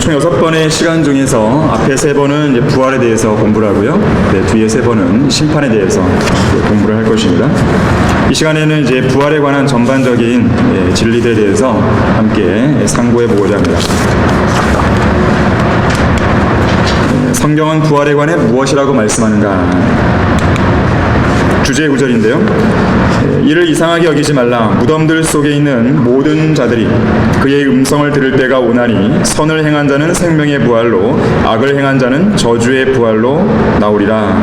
총 6번의 시간 중에서 앞에 3번은 이제 부활에 대해서 공부를 하고요. 뒤에 3번은 심판에 대해서 공부를 할 것입니다. 이 시간에는 이제 부활에 관한 전반적인 진리들에 대해서 함께 상고해 보고자 합니다. 성경은 부활에 관해 무엇이라고 말씀하는가? 주제 구절인데요. 이를 이상하게 여기지 말라. 무덤들 속에 있는 모든 자들이 그의 음성을 들을 때가 오나니 선을 행한 자는 생명의 부활로 악을 행한 자는 저주의 부활로 나오리라.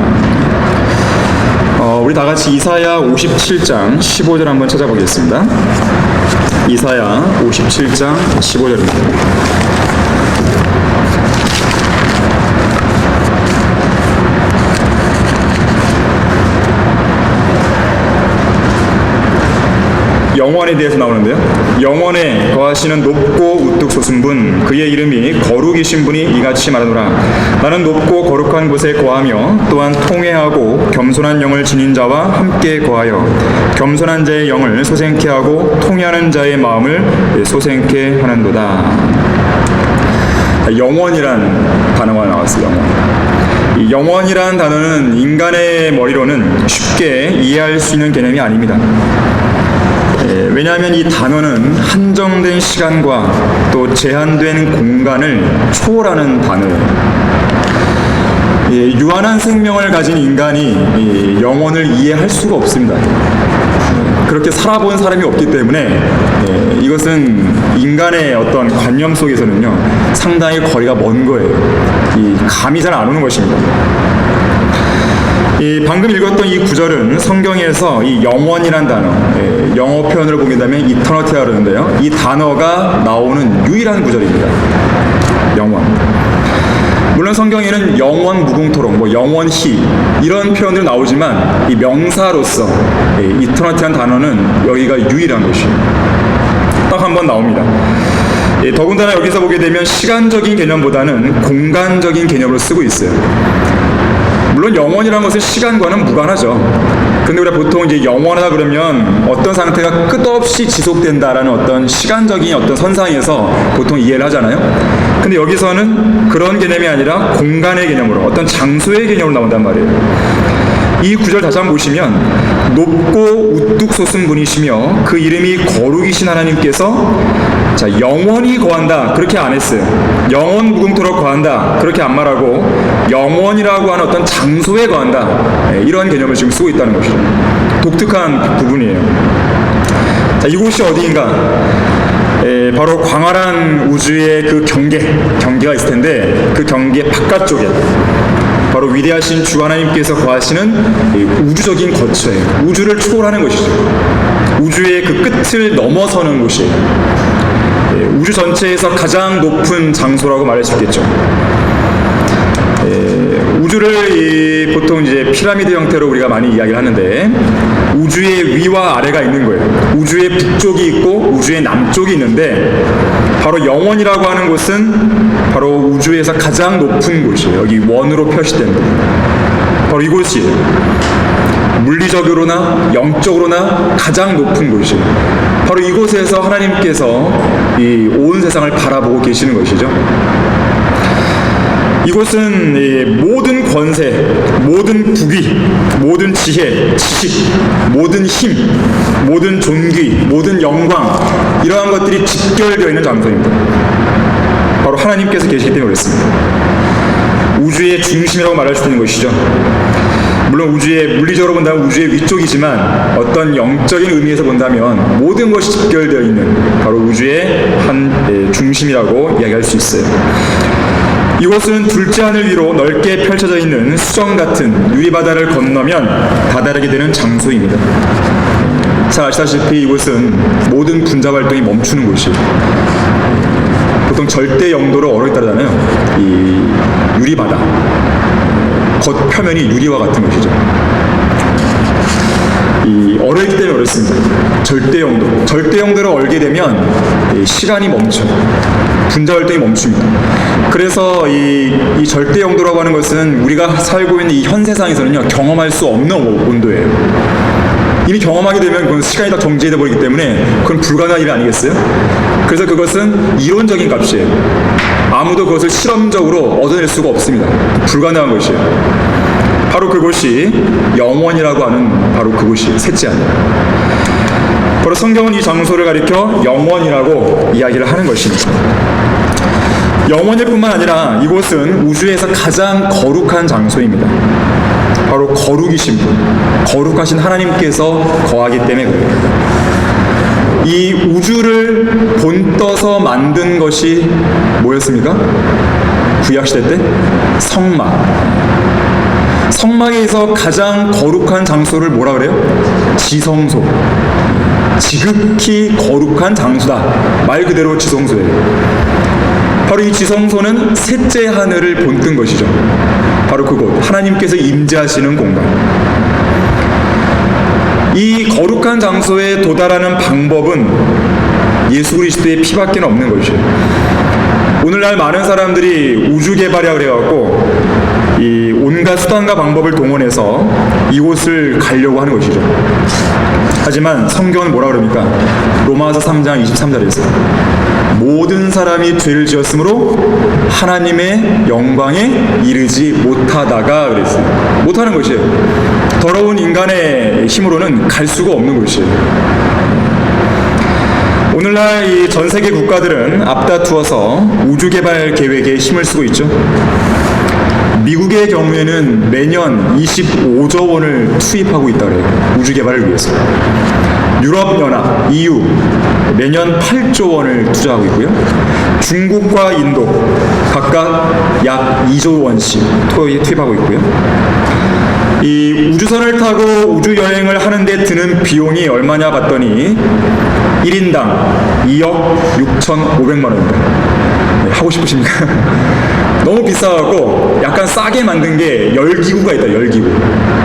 우리 다 같이 이사야 57장 15절 한번 찾아보겠습니다. 이사야 57장 15절입니다. 영원에 대해서 나오는데요. 영원에 거하시는 높고 우뚝 솟은 분, 그의 이름이 거룩이신 분이 이같이 말하노라. 나는 높고 거룩한 곳에 거하며 또한 통회하고 겸손한 영을 지닌 자와 함께 거하여 겸손한 자의 영을 소생케 하고 통회하는 자의 마음을 소생케 하는도다. 영원이란 단어가 나왔어요. 영원. 이 영원이란 단어는 인간의 머리로는 쉽게 이해할 수 있는 개념이 아닙니다. 왜냐하면 이 단어는 한정된 시간과 또 제한된 공간을 초월하는 단어예요. 유한한 생명을 가진 인간이 영원을 이해할 수가 없습니다. 그렇게 살아본 사람이 없기 때문에 이것은 인간의 어떤 관념 속에서는요 상당히 거리가 먼 거예요. 감이 잘 안 오는 것입니다. 방금 읽었던 이 구절은 성경에서 이 영원이란 단어, 영어 표현으로 보게 되면 이터너티라고 그러는데요. 이 단어가 나오는 유일한 구절입니다. 영원. 물론 성경에는 영원 무궁토록, 영원히 이런 표현들 나오지만 이 명사로서 이터너티한 단어는 여기가 유일한 것이에요. 딱 한 번 나옵니다. 더군다나 여기서 보게 되면 시간적인 개념보다는 공간적인 개념으로 쓰고 있어요. 물론 영원이라는 것은 시간과는 무관하죠. 근데 우리가 보통 이제 영원하다 그러면 어떤 상태가 끝없이 지속된다라는 어떤 시간적인 어떤 선상에서 보통 이해를 하잖아요. 근데 여기서는 그런 개념이 아니라 공간의 개념으로 어떤 장소의 개념으로 나온단 말이에요. 이 구절 다시 한번 보시면 높고 우뚝 솟은 분이시며 그 이름이 거룩이신 하나님께서 영원히 거한다 그렇게 안 했어요. 영원 무궁토록 거한다 그렇게 안 말하고 영원이라고 하는 어떤 장소에 거한다 이런 개념을 지금 쓰고 있다는 것이죠. 독특한 부분이에요. 이곳이 어디인가? 바로 광활한 우주의 그 경계가 있을 텐데 그 경계 바깥쪽에 바로 위대하신 주 하나님께서 거하시는 우주적인 거처예요. 우주를 초월하는 것이죠. 우주의 그 끝을 넘어서는 곳이에요. 우주 전체에서 가장 높은 장소라고 말할 수 있겠죠. 우주를 보통 이제 피라미드 형태로 우리가 많이 이야기를 하는데 우주의 위와 아래가 있는 거예요. 우주의 북쪽이 있고 우주의 남쪽이 있는데 바로 영원이라고 하는 곳은 바로 우주에서 가장 높은 곳이에요. 여기 원으로 표시된 곳. 바로 이곳이에요. 물리적으로나 영적으로나 가장 높은 곳이에요. 바로 이곳에서 하나님께서 이 온 세상을 바라보고 계시는 것이죠. 이곳은 모든 권세, 모든 부귀, 모든 지혜, 지식, 모든 힘, 모든 존귀, 모든 영광 이러한 것들이 집결되어 있는 장소입니다. 바로 하나님께서 계시기 때문에 그렇습니다. 우주의 중심이라고 말할 수 있는 것이죠. 물론 우주의 물리적으로 본다면 우주의 위쪽이지만 어떤 영적인 의미에서 본다면 모든 것이 집결되어 있는 바로 우주의 한 중심이라고 이야기할 수 있어요. 이곳은 둘째 하늘 위로 넓게 펼쳐져 있는 수정 같은 유리바다를 건너면 다다르게 되는 장소입니다. 잘 아시다시피 이곳은 모든 분자 활동이 멈추는 곳이에요. 보통 절대 영도를 어렵게 따르잖아요. 이 유리바다 겉표면이 유리와 같은 것이죠. 이 얼어있기 때문에 어렵습니다. 절대 영도를 얼게 되면 시간이 멈춰요. 분자 활동이 멈춥니다. 그래서 이 절대 영도라고 하는 것은 우리가 살고 있는 이 현 세상에서는요 경험할 수 없는 온도예요. 이미 경험하게 되면 그건 시간이 다 정지돼 버리기 때문에 그건 불가능한 일 아니겠어요? 그래서 그것은 이론적인 값이에요. 아무도 그것을 실험적으로 얻어낼 수가 없습니다. 불가능한 것이에요. 바로 그곳이 영원이라고 하는 바로 그곳이 셋째 하늘. 바로 성경은 이 장소를 가리켜 영원이라고 이야기를 하는 것입니다. 영원일 뿐만 아니라 이곳은 우주에서 가장 거룩한 장소입니다. 바로 거룩이신 분, 거룩하신 하나님께서 거하기 때문에 그래요. 이 우주를 본떠서 만든 것이 뭐였습니까? 구약시대 때 성막. 성막에서 가장 거룩한 장소를 뭐라 그래요? 지성소. 지극히 거룩한 장소다. 말 그대로 지성소예요. 바로 이 지성소는 셋째 하늘을 본뜬 것이죠. 바로 그곳, 하나님께서 임재하시는 공간. 이 거룩한 장소에 도달하는 방법은 예수 그리스도의 피밖에 없는 것이에요. 오늘날 많은 사람들이 우주 개발이라고 그래갖고 이 온갖 수단과 방법을 동원해서 이곳을 가려고 하는 것이죠. 하지만 성경은 뭐라 그럽니까? 로마서 3장 23절에서 모든 사람이 죄를 지었으므로 하나님의 영광에 이르지 못하다가 그랬어요. 못하는 것이에요. 더러운 인간의 힘으로는 갈 수가 없는 것이에요. 오늘날 이 전 세계 국가들은 앞다투어서 우주 개발 계획에 힘을 쓰고 있죠. 미국의 경우에는 매년 25조 원을 투입하고 있다 그래요. 우주 개발을 위해서. 유럽연합, EU 매년 8조 원을 투자하고 있고요. 중국과 인도 각각 약 2조 원씩 투입하고 있고요. 이 우주선을 타고 우주 여행을 하는데 드는 비용이 얼마냐 봤더니 1인당 2억 6,500만 원입니다. 네, 하고 싶으십니까? 너무 비싸갖고 약간 싸게 만든 게 열기구가 있다. 열기구.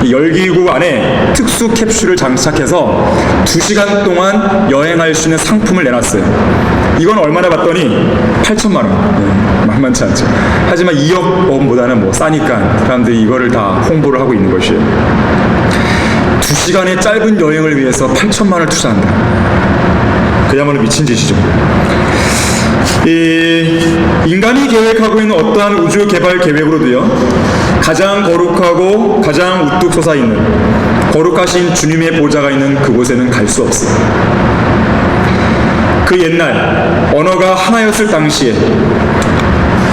이 열기구 안에 특수 캡슐을 장착해서 2시간 동안 여행할 수 있는 상품을 내놨어요. 이건 얼마나 봤더니 8천만 원. 네, 만만치 않죠. 하지만 2억 원보다는 뭐 싸니까 사람들이 이거를 다 홍보를 하고 있는 것이에요. 2시간의 짧은 여행을 위해서 8천만 원을 투자한다. 그야말로 미친 짓이죠. 이 인간이 계획하고 있는 어떠한 우주 개발 계획으로도요, 가장 거룩하고 가장 우뚝 솟아있는 거룩하신 주님의 보좌가 있는 그곳에는 갈 수 없어요. 그 옛날 언어가 하나였을 당시에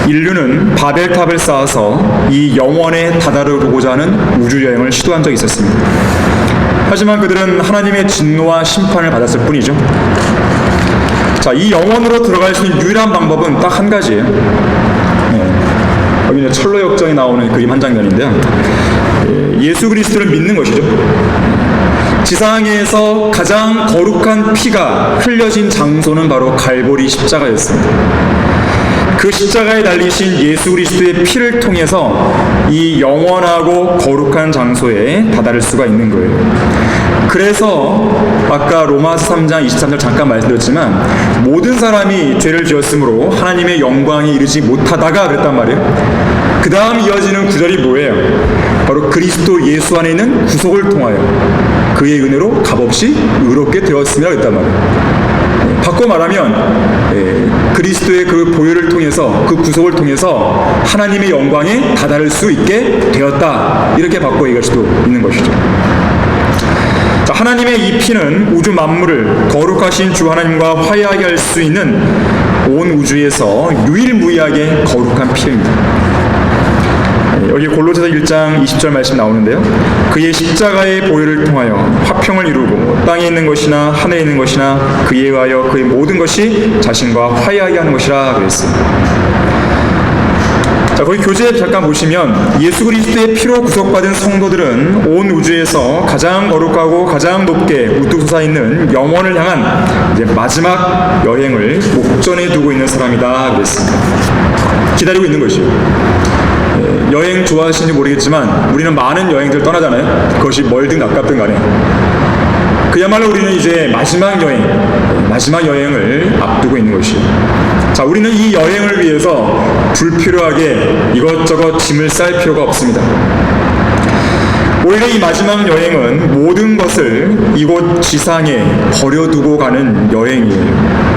인류는 바벨탑을 쌓아서 이 영원에 다다르고자 하는 우주여행을 시도한 적이 있었습니다. 하지만 그들은 하나님의 진노와 심판을 받았을 뿐이죠. 자, 이 영원으로 들어갈 수 있는 유일한 방법은 딱 한 가지예요. 여기 철로 역정이 나오는 그림 한 장면인데요. 예수 그리스도를 믿는 것이죠. 지상에서 가장 거룩한 피가 흘려진 장소는 바로 갈보리 십자가였습니다. 그 십자가에 달리신 예수 그리스도의 피를 통해서 이 영원하고 거룩한 장소에 다다를 수가 있는 거예요. 그래서 아까 로마서 3장 23절 잠깐 말씀드렸지만 모든 사람이 죄를 지었으므로 하나님의 영광에 이르지 못하다가 그랬단 말이에요. 그 다음 이어지는 구절이 뭐예요? 바로 그리스도 예수 안에 있는 구속을 통하여 그의 은혜로 값없이 의롭게 되었으며 그랬단 말이에요. 바꿔 말하면 그리스도의 그 보혈을 통해서 그 구속을 통해서 하나님의 영광에 다다를 수 있게 되었다. 이렇게 바꿔 얘기할 수도 있는 것이죠. 자, 하나님의 이 피는 우주 만물을 거룩하신 주 하나님과 화해하게 할 수 있는 온 우주에서 유일무이하게 거룩한 피입니다. 여기 골로새서 1장 20절 말씀 나오는데요. 그의 십자가의 보혈을 통하여 화평을 이루고 땅에 있는 것이나 하늘에 있는 것이나 그에 의하여 그의 모든 것이 자신과 화해하게 하는 것이라 그랬습니다. 자, 거기 교재 잠깐 보시면 예수 그리스도의 피로 구속받은 성도들은 온 우주에서 가장 거룩하고 가장 높게 우뚝 솟아있는 영원을 향한 이제 마지막 여행을 목전에 두고 있는 사람이다 그랬습니다. 기다리고 있는 것이에요. 여행 좋아하시는지 모르겠지만 우리는 많은 여행들 떠나잖아요. 그것이 멀든 가깝든 간에 그야말로 우리는 이제 마지막 여행을 앞두고 있는 것이에요. 자, 우리는 이 여행을 위해서 불필요하게 이것저것 짐을 쌀 필요가 없습니다. 오히려 이 마지막 여행은 모든 것을 이곳 지상에 버려두고 가는 여행이에요.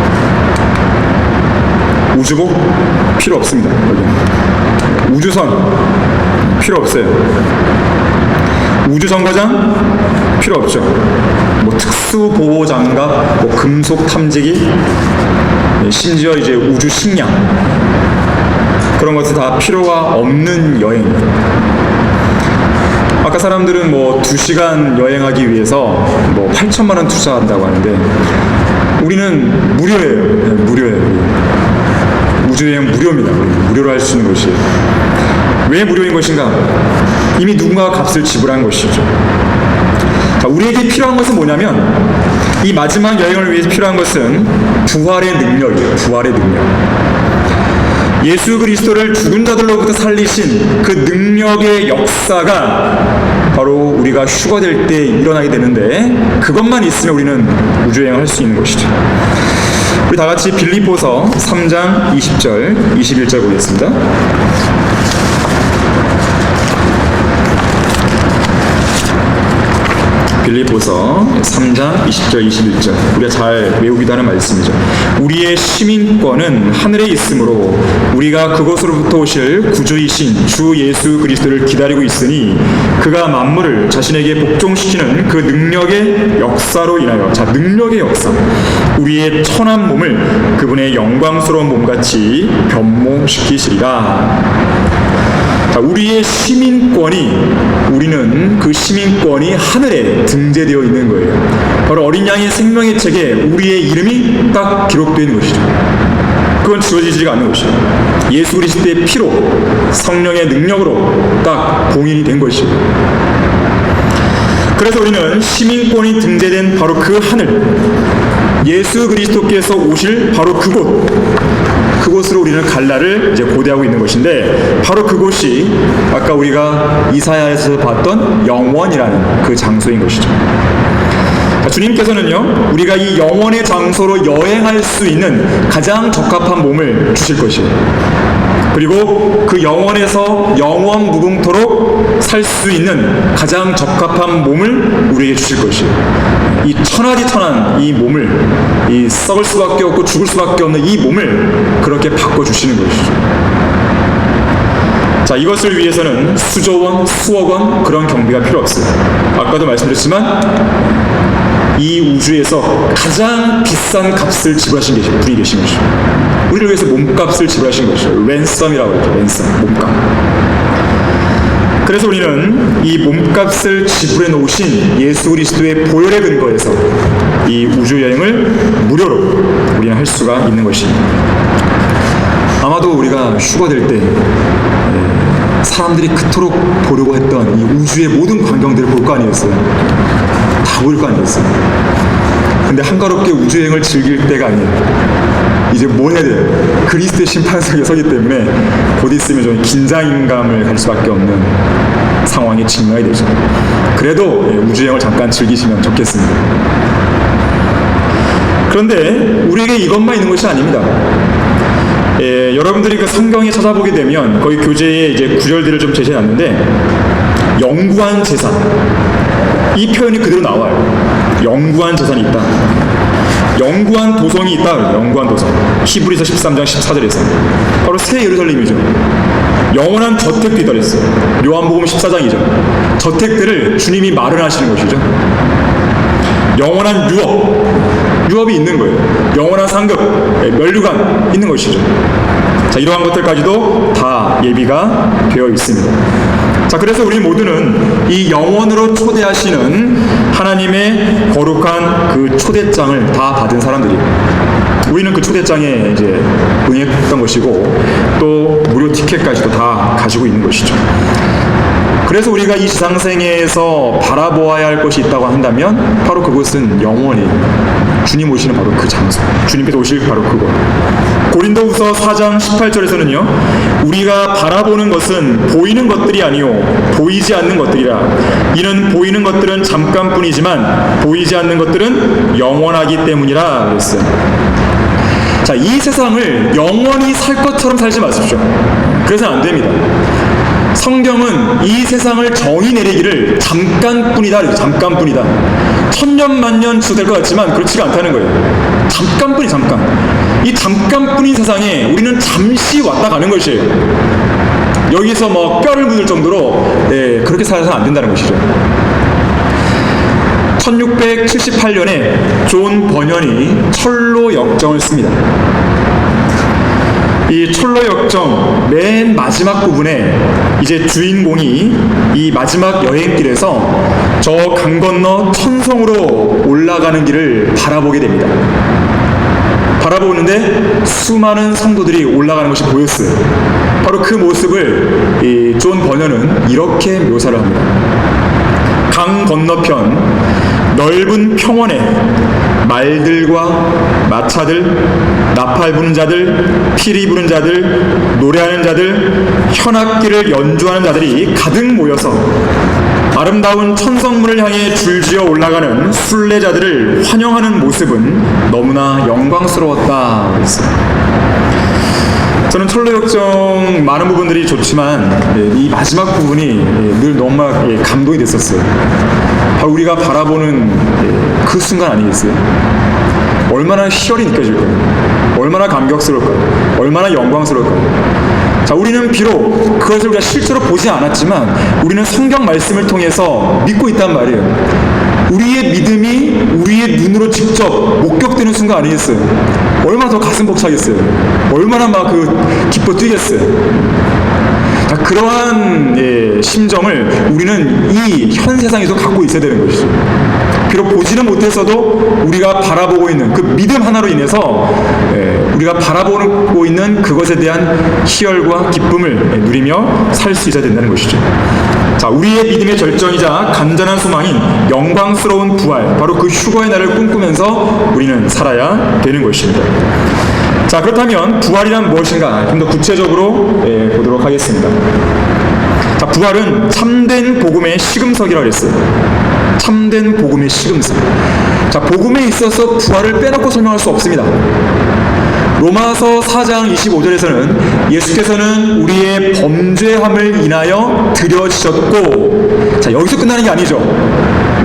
우주복 필요 없습니다. 여기. 우주선 필요 없어요. 우주정거장 필요 없죠. 뭐 특수보호장갑, 뭐 금속 탐지기, 심지어 이제 우주식량, 그런 것들 다 필요가 없는 여행입니다. 아까 사람들은 뭐 2시간 여행하기 위해서 뭐 8천만 원 투자한다고 하는데, 우리는 무료예요. 네, 무료예요. 우주여행 무료입니다. 무료로 할 수 있는 것이에요. 왜 무료인 것인가? 이미 누군가가 값을 지불한 것이죠. 자, 우리에게 필요한 것은 뭐냐면, 이 마지막 여행을 위해서 필요한 것은 부활의 능력이에요. 부활의 능력. 예수 그리스도를 죽은 자들로부터 살리신 그 능력의 역사가 바로 우리가 휴거될 때 일어나게 되는데, 그것만 있으면 우리는 우주여행을 할 수 있는 것이죠. 우리 다 같이 빌립보서 3장 20절, 21절 보겠습니다. 빌립보서 3장 20절 21절, 우리가 잘 외우기도 하는 말씀이죠. 우리의 시민권은 하늘에 있으므로 우리가 그곳으로부터 오실 구주이신 주 예수 그리스도를 기다리고 있으니, 그가 만물을 자신에게 복종시키는 그 능력의 역사로 인하여, 자, 능력의 역사, 우리의 천한 몸을 그분의 영광스러운 몸같이 변모시키시리라. 우리의 시민권이, 우리는 그 시민권이 하늘에 등재되어 있는 거예요. 바로 어린 양의 생명의 책에 우리의 이름이 딱 기록되어 있는 것이죠. 그건 지워지지가 않는 것이죠. 예수 그리스도의 피로, 성령의 능력으로 딱 봉인이 된 것이죠. 그래서 우리는 시민권이 등재된 바로 그 하늘, 예수 그리스도께서 오실 바로 그곳으로 우리는 갈 날을 이제 고대하고 있는 것인데, 바로 그곳이 아까 우리가 이사야에서 봤던 영원이라는 그 장소인 것이죠. 주님께서는요, 우리가 이 영원의 장소로 여행할 수 있는 가장 적합한 몸을 주실 것이에요. 그리고 그 영원에서 영원 무궁토록 살 수 있는 가장 적합한 몸을 우리에게 주실 것이에요. 이 천하디천한 이 몸을, 이 썩을 수밖에 없고 죽을 수밖에 없는 이 몸을 그렇게 바꿔주시는 것이죠. 자, 이것을 위해서는 수조원, 수억원 그런 경비가 필요 없어요. 아까도 말씀드렸지만 이 우주에서 가장 비싼 값을 지불하신 분이 계신 것이죠. 우리를 위해서 몸값을 지불하신 것이죠. 랜섬이라고 그러죠. 랜섬, 몸값. 그래서 우리는 이 몸값을 지불해 놓으신 예수 그리스도의 보혈의 근거에서 이 우주 여행을 무료로 우리는 할 수가 있는 것입니다. 아마도 우리가 휴거될 때 사람들이 그토록 보려고 했던 이 우주의 모든 광경들을 볼 거 아니겠어요? 다 보일 거 아니겠어요? 근데 한가롭게 우주 여행을 즐길 때가 아니에요. 이제 뭘 해야 돼요? 그리스도의 심판석에 서기 때문에 곧 있으면 좀 긴장감을 갈 수밖에 없는 상황에 직면하게 되죠. 그래도 우주여행을 잠깐 즐기시면 좋겠습니다. 그런데 우리에게 이것만 있는 것이 아닙니다. 여러분들이 그 성경에 찾아보게 되면 거기 교재에 이제 구절들을 좀 제시해놨는데, 영구한 재산, 이 표현이 그대로 나와요. 영구한 재산이 있다. 영구한 도성이 있다. 영구한 도성. 히브리서 13장 14절에서 바로 새 예루살렘이죠. 영원한 저택도 있다 그랬어요. 요한복음 14장이죠. 저택들을 주님이 마련하시는 것이죠. 영원한 유업이 있는 거예요. 영원한 상급, 면류관 있는 것이죠. 자, 이러한 것들까지도 다 예비가 되어 있습니다. 자, 그래서 우리 모두는 이 영원으로 초대하시는 하나님의 거룩한 그 초대장을 다 받은 사람들이에요. 우리는 그 초대장에 이제 응했던 것이고, 또 무료 티켓까지도 다 가지고 있는 것이죠. 그래서 우리가 이 지상생애에서 바라보아야 할 것이 있다고 한다면 바로 그것은 영원히 주님 오시는 바로 그 장소, 주님께서 오실 바로 그곳. 고린도후서 4장 18절에서는요, 우리가 바라보는 것은 보이는 것들이 아니요 보이지 않는 것들이라. 이는 보이는 것들은 잠깐뿐이지만 보이지 않는 것들은 영원하기 때문이라 그랬어요. 자, 이 세상을 영원히 살 것처럼 살지 마십시오. 그래서는 안 됩니다. 성경은 이 세상을 정의 내리기를 잠깐뿐이다. 잠깐뿐이다. 천년 만년 지속될 것 같지만 그렇지가 않다는 거예요. 잠깐뿐이 잠깐. 이 잠깐뿐인 세상에 우리는 잠시 왔다 가는 것이에요. 여기서 뭐 뼈를 묻을 정도로 그렇게 살아서는 안 된다는 것이죠. 1678년에 존 버년이 철로 역정을 씁니다. 이 철로 역정 맨 마지막 부분에 이제 주인공이 이 마지막 여행길에서 저 강 건너 천성으로 올라가는 길을 바라보게 됩니다. 바라보는데 수많은 성도들이 올라가는 것이 보였어요. 바로 그 모습을 이 존 버년은 이렇게 묘사를 합니다. 강 건너편 넓은 평원에 말들과 마차들, 나팔 부는 자들, 피리 부는 자들, 노래하는 자들, 현악기를 연주하는 자들이 가득 모여서 아름다운 천성문을 향해 줄지어 올라가는 순례자들을 환영하는 모습은 너무나 영광스러웠다. 저는 철로역정 많은 부분들이 좋지만 이 마지막 부분이 늘 너무 감동이 됐었어요. 바로 우리가 바라보는 그 순간 아니겠어요? 얼마나 희열이 느껴질까요? 얼마나 감격스러울까요? 얼마나 영광스러울까요? 자, 우리는 비록 그것을 우리가 실제로 보지 않았지만 우리는 성경 말씀을 통해서 믿고 있단 말이에요. 우리의 믿음이 우리의 눈으로 직접 목격되는 순간 아니겠어요? 얼마나 더 가슴 벅차겠어요? 얼마나 막 기뻐 뛰겠어요? 자, 그러한 심정을 우리는 이 현 세상에서 갖고 있어야 되는 것이죠. 비록 보지는 못했어도 우리가 바라보고 있는 그 믿음 하나로 인해서 우리가 바라보고 있는 그것에 대한 희열과 기쁨을 누리며 살 수 있어야 된다는 것이죠. 자, 우리의 믿음의 절정이자 간절한 소망인 영광스러운 부활, 바로 그 휴거의 날을 꿈꾸면서 우리는 살아야 되는 것입니다. 자, 그렇다면 부활이란 무엇인가 좀 더 구체적으로 보도록 하겠습니다. 자, 부활은 참된 복음의 시금석이라고 했어요. 참된 복음의 시금석. 자, 복음에 있어서 부활을 빼놓고 설명할 수 없습니다. 로마서 4장 25절에서는 예수께서는 우리의 범죄함을 인하여 들여지셨고, 자, 여기서 끝나는 게 아니죠.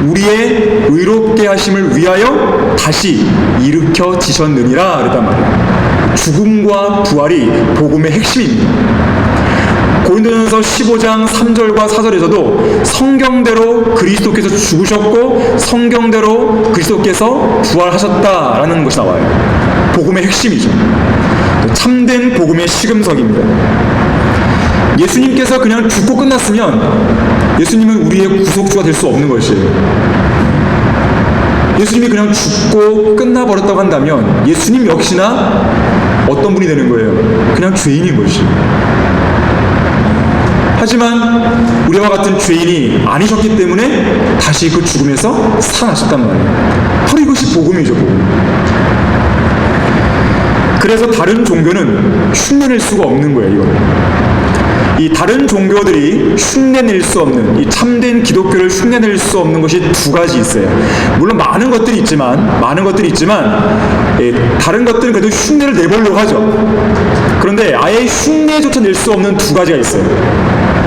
우리의 의롭게 하심을 위하여 다시 일으켜지셨느니라 그랬단 말이에요. 죽음과 부활이 복음의 핵심입니다. 고린도전서 15장 3절과 4절에서도 성경대로 그리스도께서 죽으셨고 성경대로 그리스도께서 부활하셨다라는 것이 나와요. 복음의 핵심이죠. 참된 복음의 시금석입니다. 예수님께서 그냥 죽고 끝났으면 예수님은 우리의 구속주가 될 수 없는 것이에요. 예수님이 그냥 죽고 끝나버렸다고 한다면 예수님 역시나 어떤 분이 되는 거예요? 그냥 죄인인 것이에요. 하지만 우리와 같은 죄인이 아니셨기 때문에 다시 그 죽음에서 살아나셨단 말이에요. 바로 이것이 복음이죠, 복음. 그래서 다른 종교는 흉내낼 수가 없는 거예요, 이거는. 이 다른 종교들이 흉내낼 수 없는, 이 참된 기독교를 흉내낼 수 없는 것이 두 가지 있어요. 물론 많은 것들이 있지만 다른 것들은 그래도 흉내를 내보려고 하죠. 그런데 아예 흉내조차 낼 수 없는 두 가지가 있어요.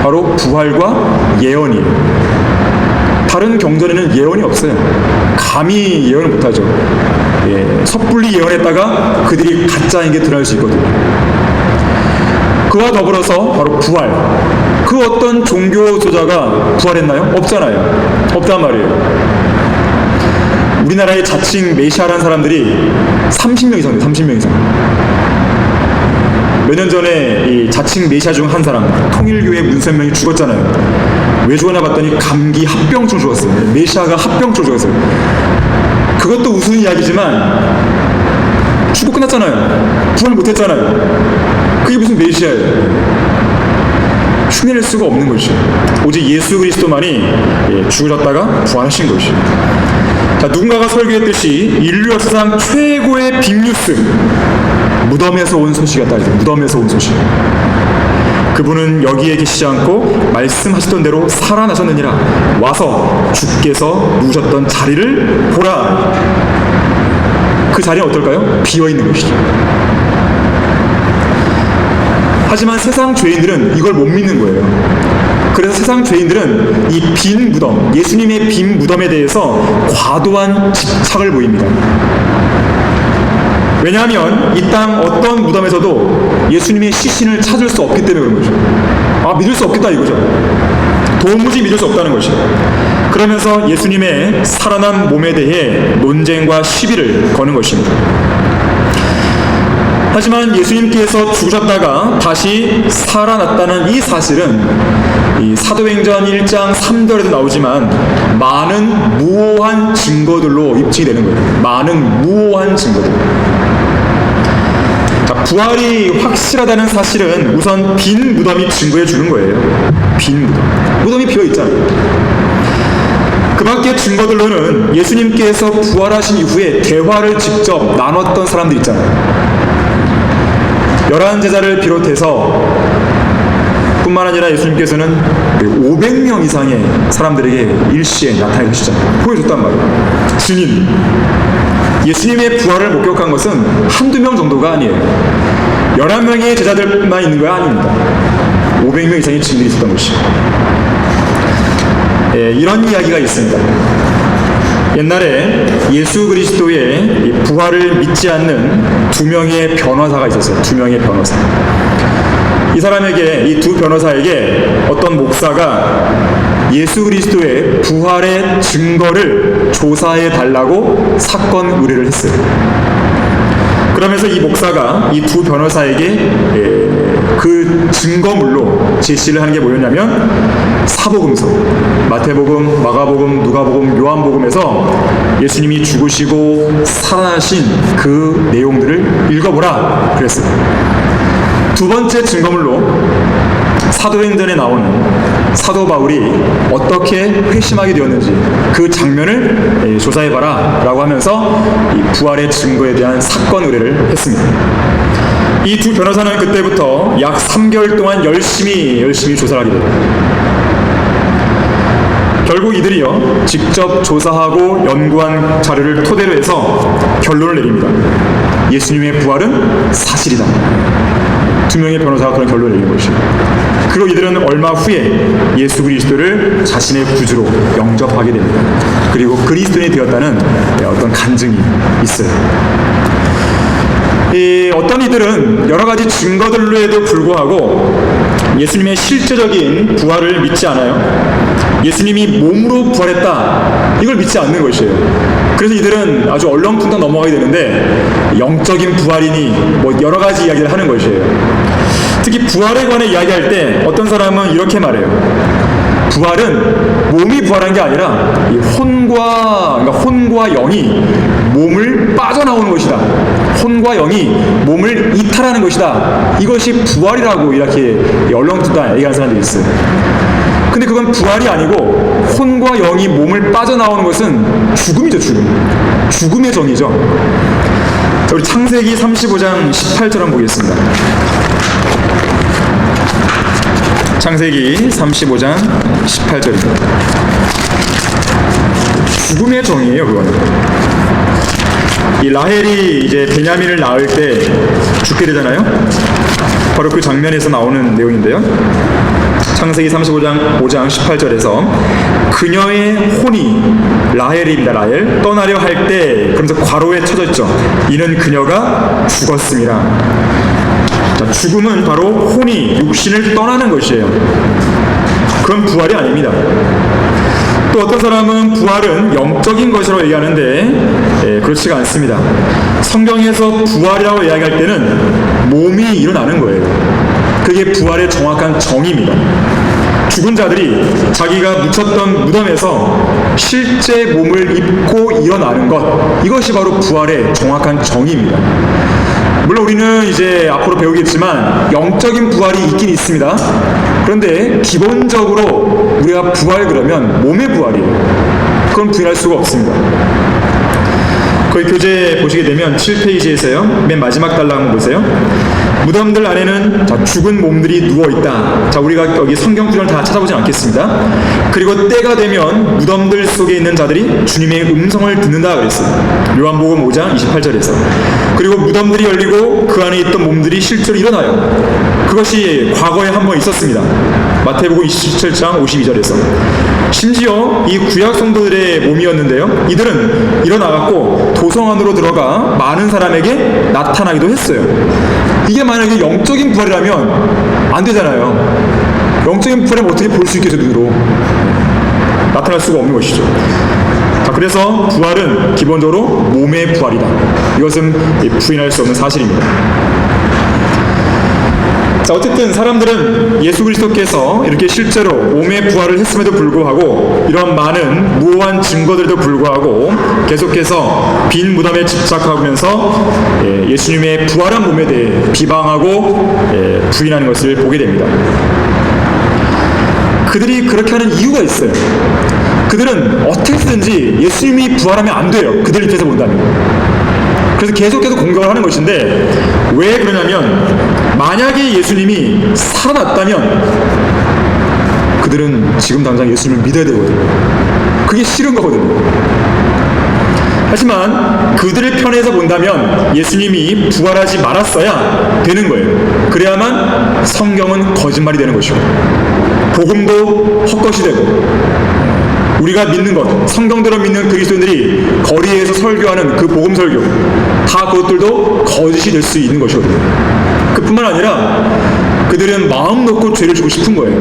바로 부활과 예언이에요. 다른 경전에는 예언이 없어요. 감히 예언을 못하죠. 섣불리 예언했다가 그들이 가짜인 게 드러날 수 있거든요. 그와 더불어서 바로 부활. 그 어떤 종교조차가 부활했나요? 없잖아요. 없단 말이에요. 우리나라에 자칭 메시아라는 사람들이 30명 이상 돼요. 30명 이상. 몇 년 전에 이 자칭 메시아 중 한 사람, 통일교회 문선명이 죽었잖아요. 왜 죽었나 봤더니 감기 합병증 죽었어요. 메시아가 합병증 죽었어요. 그것도 우스운 이야기지만 죽고 끝났잖아요. 부활 못했잖아요. 그게 무슨 메시아예요? 흉내낼 수가 없는 것이죠. 오직 예수 그리스도만이 죽으셨다가 부활하신 것이죠. 자, 누군가가 설교했듯이 인류 역사상 최고의 빅뉴스, 무덤에서 온 소식이었다. 무덤에서 온 소식. 그분은 여기에 계시지 않고 말씀하셨던 대로 살아나셨느니라. 와서 주께서 누우셨던 자리를 보라. 그 자리는 어떨까요? 비어있는 것이죠. 하지만 세상 죄인들은 이걸 못 믿는 거예요. 그래서 세상 죄인들은 이 빈 무덤, 예수님의 빈 무덤에 대해서 과도한 집착을 보입니다. 왜냐하면 이 땅 어떤 무덤에서도 예수님의 시신을 찾을 수 없기 때문에 그런 거죠. 믿을 수 없겠다 이거죠. 도무지 믿을 수 없다는 것이죠. 그러면서 예수님의 살아난 몸에 대해 논쟁과 시비를 거는 것입니다. 하지만 예수님께서 죽으셨다가 다시 살아났다는 이 사실은 이 사도행전 1장 3절에도 나오지만 많은 무오한 증거들로 입증이 되는 거예요. 많은 무오한 증거들. 부활이 확실하다는 사실은 우선 빈 무덤이 증거해 주는 거예요. 빈 무덤. 무덤이 비어 있잖아요. 그 밖의 증거들로는 예수님께서 부활하신 이후에 대화를 직접 나눴던 사람들 있잖아요. 11 제자를 비롯해서 뿐만 아니라 예수님께서는 500명 이상의 사람들에게 일시에 나타내 주시잖아요. 보여줬단 말이에요. 증인. 예수님의 부활을 목격한 것은 한두 명 정도가 아니에요. 11명의 제자들만 있는 거 아닙니다. 500명 이상의 증인들이 있었던 것이죠. 이런 이야기가 있습니다. 옛날에 예수 그리스도의 부활을 믿지 않는 2명의 변호사가 있었어요. 2명의 변호사. 이 사람에게, 이 2 변호사에게 어떤 목사가 예수 그리스도의 부활의 증거를 조사해 달라고 사건 의뢰를 했어요. 그러면서 이 목사가 이 2 변호사에게 그 증거물로 제시를 하는 게 뭐였냐면 사복음서, 마태복음, 마가복음, 누가복음, 요한복음에서 예수님이 죽으시고 살아나신 그 내용들을 읽어보라 그랬어요. 두 번째 증거물로 사도행전에 나오는 사도 바울이 어떻게 회심하게 되었는지 그 장면을 조사해봐라 라고 하면서 이 부활의 증거에 대한 사건 의뢰를 했습니다. 이 2 변호사는 그때부터 약 3개월 동안 열심히 조사를 하게 됩니다. 결국 이들이요 직접 조사하고 연구한 자료를 토대로 해서 결론을 내립니다. 예수님의 부활은 사실이다. 2명의 변호사가 그런 결론을 내린 것이죠. 그리고 이들은 얼마 후에 예수 그리스도를 자신의 구주로 영접하게 됩니다. 그리고 그리스도인이 되었다는 어떤 간증이 있어요. 어떤 이들은 여러 가지 증거들로에도 불구하고 예수님의 실제적인 부활을 믿지 않아요. 예수님이 몸으로 부활했다, 이걸 믿지 않는 것이에요. 그래서 이들은 아주 얼렁뚱땅 넘어가게 되는데 영적인 부활이니 뭐 여러 가지 이야기를 하는 것이에요. 특히 부활에 관해 이야기할 때 어떤 사람은 이렇게 말해요. 부활은 몸이 부활한 게 아니라 이 혼과 영이 몸을 빠져나오는 것이다. 혼과 영이 몸을 이탈하는 것이다. 이것이 부활이라고 이렇게 얼렁뚱땅 얘기하는 사람들이 있어요. 근데 그건 부활이 아니고 혼과 영이 몸을 빠져나오는 것은 죽음이죠. 죽음의 정의죠. 우리 창세기 35장 18절 한번 보겠습니다. 창세기 35장 18절입니다. 죽음의 정의예요, 그거는. 이 라헬이 이제 베냐민을 낳을 때 죽게 되잖아요. 바로 그 장면에서 나오는 내용인데요. 창세기 35장 5장 18절에서 그녀의 혼이 라헬입니다. 라헬 떠나려 할 때 그러면서 괄호에 쳐졌죠. 이는 그녀가 죽었습니다. 자, 죽음은 바로 혼이 육신을 떠나는 것이에요. 그건 부활이 아닙니다. 또 어떤 사람은 부활은 영적인 것이라고 얘기하는데 그렇지가 않습니다. 성경에서 부활이라고 이야기할 때는 몸이 일어나는 거예요. 그게 부활의 정확한 정의입니다. 죽은 자들이 자기가 묻혔던 무덤에서 실제 몸을 입고 일어나는 것, 이것이 바로 부활의 정확한 정의입니다. 물론 우리는 이제 앞으로 배우겠지만 영적인 부활이 있긴 있습니다. 그런데 기본적으로 우리가 부활 그러면 몸의 부활이에요. 그건 부인할 수가 없습니다. 거기 교재 보시게 되면 7페이지에서요 맨 마지막 달라 한번 보세요. 무덤들 안에는 죽은 몸들이 누워있다. 자, 우리가 여기 성경 구절을 다 찾아보진 않겠습니다. 그리고 때가 되면 무덤들 속에 있는 자들이 주님의 음성을 듣는다 그랬어요. 요한복음 5장 28절에서. 그리고 무덤들이 열리고 그 안에 있던 몸들이 실제로 일어나요. 그것이 과거에 한 번 있었습니다. 마태복음 27장 52절에서. 심지어 이 구약 성도들의 몸이었는데요, 이들은 일어나갖고 도성 안으로 들어가 많은 사람에게 나타나기도 했어요. 이게 만약에 영적인 부활이라면 안 되잖아요. 영적인 부활이면 어떻게 볼 수 있겠어요? 눈으로 나타날 수가 없는 것이죠. 자, 그래서 부활은 기본적으로 몸의 부활이다. 이것은 부인할 수 없는 사실입니다. 자, 어쨌든 사람들은 예수 그리스도께서 이렇게 실제로 몸의 부활을 했음에도 불구하고, 이런 많은 무호한 증거들도 불구하고 계속해서 빈 무덤에 집착하면서 예수님의 부활한 몸에 대해 비방하고 부인하는 것을 보게 됩니다. 그들이 그렇게 하는 이유가 있어요. 그들은 어떻게든지 예수님이 부활하면 안 돼요. 그들 입장에서 본다면. 그래서 계속해서 공격을 하는 것인데, 왜 그러냐면 만약에 예수님이 살아났다면 그들은 지금 당장 예수님을 믿어야 되거든요. 그게 싫은 거거든요. 하지만 그들의 편에서 본다면 예수님이 부활하지 말았어야 되는 거예요. 그래야만 성경은 거짓말이 되는 것이고 복음도 헛것이 되고, 우리가 믿는 것, 성경대로 믿는 그리스도인들이 거리에서 설교하는 그 복음 설교, 다 그것들도 거짓이 될 수 있는 것이거든요. 그뿐만 아니라 그들은 마음 놓고 죄를 지고 싶은 거예요.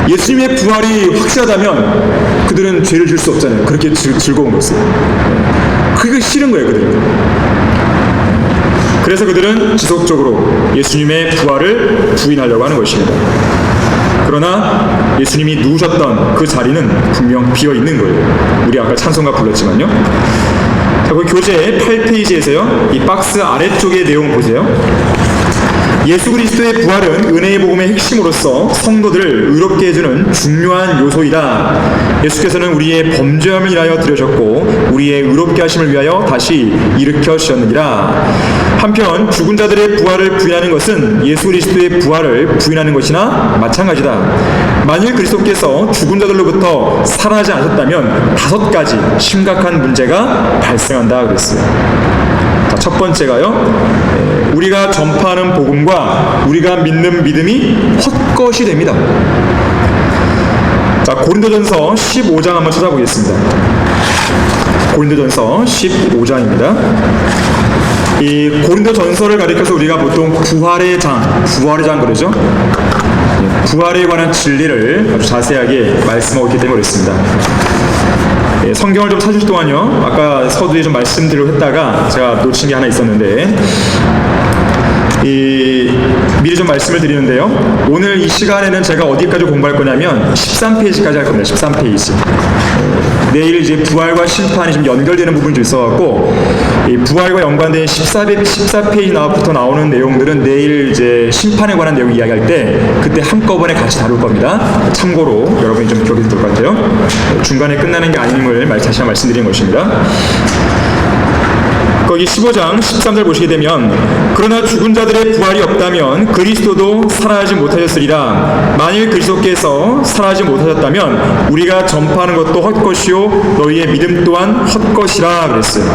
예수님의 부활이 확실하다면 그들은 죄를 질 수 없잖아요. 그렇게 즐거운 것을. 그게 싫은 거예요, 그들은. 그래서 그들은 지속적으로 예수님의 부활을 부인하려고 하는 것입니다. 그러나 예수님이 누우셨던 그 자리는 분명 비어 있는 거예요. 우리 아까 찬송가 불렀지만요. 자, 그 교재 8페이지에서요, 이 박스 아래쪽의 내용 보세요. 예수 그리스도의 부활은 은혜의 복음의 핵심으로서 성도들을 의롭게 해주는 중요한 요소이다. 예수께서는 우리의 범죄함을 인하여 들여졌고 우리의 의롭게 하심을 위하여 다시 일으켜 주셨느니라. 한편 죽은 자들의 부활을 부인하는 것은 예수 그리스도의 부활을 부인하는 것이나 마찬가지다. 만일 그리스도께서 죽은 자들로부터 살아나지 않으셨다면 5가지 심각한 문제가 발생한다 그랬어요. 자, 첫 번째가요, 우리가 전파하는 복음과 우리가 믿는 믿음이 헛것이 됩니다. 자, 고린도전서 15장 한번 찾아보겠습니다. 고린도전서 15장입니다. 이 고린도전서를 가리켜서 우리가 보통 부활의 장 그러죠. 부활에 관한 진리를 아주 자세하게 말씀하고 있기 때문에 그렇습니다. 성경을 좀 찾으실 동안요, 아까 서두에 좀 말씀드리려고 했다가 제가 놓친 게 하나 있었는데, 미리 좀 말씀을 드리는데요, 오늘 이 시간에는 제가 어디까지 공부할 거냐면 13페이지까지 할 겁니다. 13페이지. 내일 이제 부활과 심판이 좀 연결되는 부분이 좀 있어갖고, 이 부활과 연관된 14페이지부터 나오는 내용들은 내일 이제 심판에 관한 내용 이야기할 때 그때 한꺼번에 같이 다룰 겁니다. 참고로 여러분이 좀 기억해 둘 것 같아요. 중간에 끝나는 게 아님을 다시 한번 말씀드리는 것입니다. 거기 15장 13절 보시게 되면, 그러나 죽은 자들의 부활이 없다면 그리스도도 살아나지 못하셨으리라. 만일 그리스도께서 살아나지 못하셨다면 우리가 전파하는 것도 헛것이요 너희의 믿음 또한 헛것이라 그랬어요.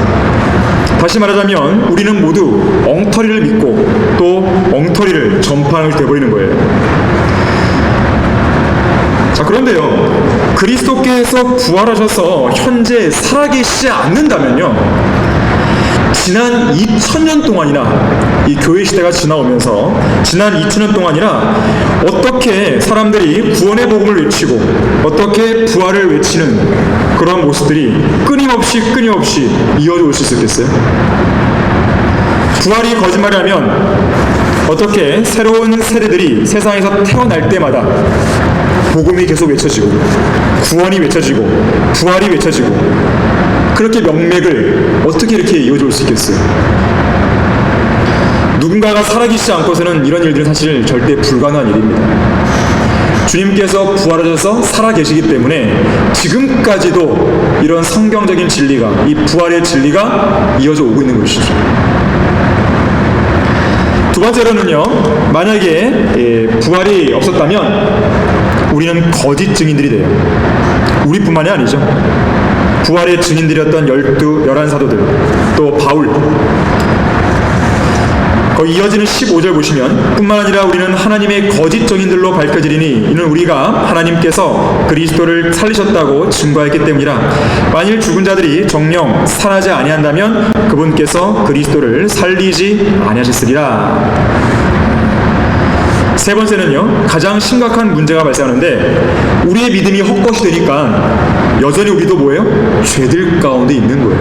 다시 말하자면 우리는 모두 엉터리를 믿고 또 엉터리를 전파하는 것이 되어버리는 거예요. 자, 그런데요, 그리스도께서 부활하셔서 현재 살아계시지 않는다면요, 지난 2000년 동안이나 이 교회 시대가 지나오면서 지난 2000년 동안이나 어떻게 사람들이 구원의 복음을 외치고 어떻게 부활을 외치는 그런 모습들이 끊임없이 이어져 올 수 있겠어요? 부활이 거짓말이라면 어떻게 새로운 세대들이 세상에서 태어날 때마다 복음이 계속 외쳐지고 구원이 외쳐지고 부활이 외쳐지고, 그렇게 명맥을 어떻게 이렇게 이어줄 수 있겠어요? 누군가가 살아계시지 않고서는 이런 일들은 사실 절대 불가능한 일입니다. 주님께서 부활하셔서 살아계시기 때문에 지금까지도 이런 성경적인 진리가, 이 부활의 진리가 이어져 오고 있는 것이죠. 두 번째로는요, 만약에 부활이 없었다면 우리는 거짓 증인들이 돼요. 우리뿐만이 아니죠. 부활의 증인들이었던 11 사도들, 또 바울, 거기 이어지는 15절 보시면 뿐만 아니라 우리는 하나님의 거짓 정인들로 밝혀지리니 이는 우리가 하나님께서 그리스도를 살리셨다고 증거했기 때문이라. 만일 죽은 자들이 정녕 살아나지 아니한다면 그분께서 그리스도를 살리지 아니하셨으리라. 세 번째는요, 가장 심각한 문제가 발생하는데 우리의 믿음이 헛것이 되니까 여전히 우리도 뭐예요? 죄들 가운데 있는 거예요.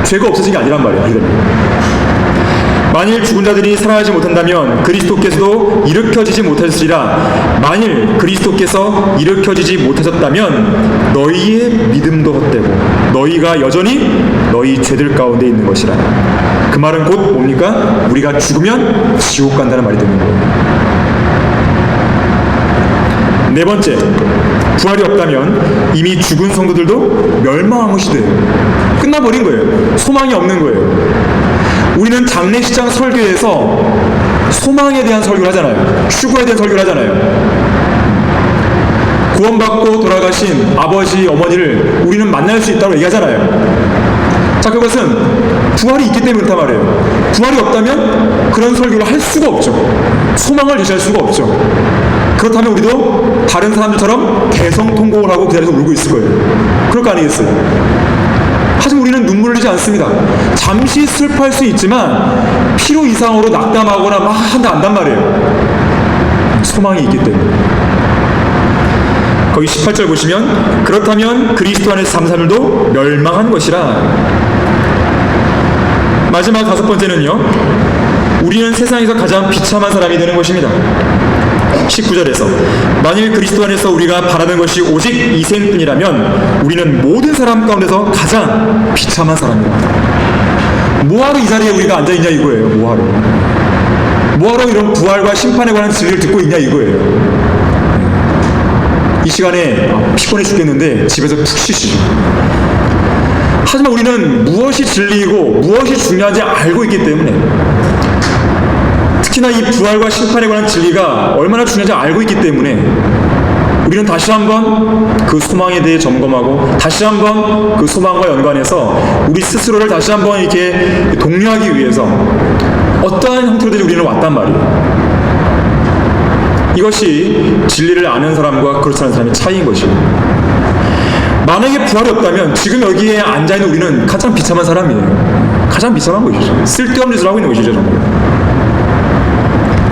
죄가 없어진 게 아니란 말이에요. 만일 죽은 자들이 살아나지 못한다면 그리스도께서도 일으켜지지 못하셨으리라. 만일 그리스도께서 일으켜지지 못하셨다면 너희의 믿음도 헛되고 너희가 여전히 너희 죄들 가운데 있는 것이라. 그 말은 곧 뭡니까? 우리가 죽으면 지옥 간다는 말이 되는 거예요. 네 번째, 부활이 없다면 이미 죽은 성도들도 멸망한 것이 돼요. 끝나버린 거예요. 소망이 없는 거예요. 우리는 장례식장 설교에서 소망에 대한 설교를 하잖아요. 휴거에 대한 설교를 하잖아요. 구원받고 돌아가신 아버지, 어머니를 우리는 만날 수 있다고 얘기하잖아요. 자, 그것은 부활이 있기 때문에 그렇단 말이에요. 부활이 없다면 그런 설교를 할 수가 없죠. 소망을 제시할 수가 없죠. 그렇다면 우리도 다른 사람들처럼 대성통곡을 하고 그 자리에서 울고 있을 거예요. 그럴 거 아니겠어요? 하지만 우리는 눈물을 흘리지 않습니다. 잠시 슬퍼할 수 있지만 필요 이상으로 낙담하거나 막 한단 말이에요. 소망이 있기 때문에. 거기 18절 보시면 그렇다면 그리스도 안에서 사는 사람들도 멸망한 것이라. 마지막 다섯 번째는요, 우리는 세상에서 가장 비참한 사람이 되는 것입니다. 19절에서 만일 그리스도 안에서 우리가 바라는 것이 오직 이 생뿐이라면 우리는 모든 사람 가운데서 가장 비참한 사람입니다. 뭐하러 이 자리에 우리가 앉아있냐 이거예요. 뭐하러 이런 부활과 심판에 관한 진리를 듣고 있냐 이거예요. 이 시간에 피곤해 죽겠는데 집에서 푹 쉬시죠. 하지만 우리는 무엇이 진리이고 무엇이 중요한지 알고 있기 때문에, 특히나 이 부활과 심판에 관한 진리가 얼마나 중요한지 알고 있기 때문에 우리는 다시 한번 그 소망에 대해 점검하고 다시 한번 그 소망과 연관해서 우리 스스로를 다시 한번 이렇게 독려하기 위해서 어떠한 형태로든지 우리는 왔단 말이에요. 이것이 진리를 아는 사람과 그렇지 않은 사람의 차이인 것이에요. 만약에 부활이 없다면 지금 여기에 앉아있는 우리는 가장 비참한 사람이에요. 가장 비참한 것이죠. 쓸데없는 짓을 하고 있는 것이죠, 정말.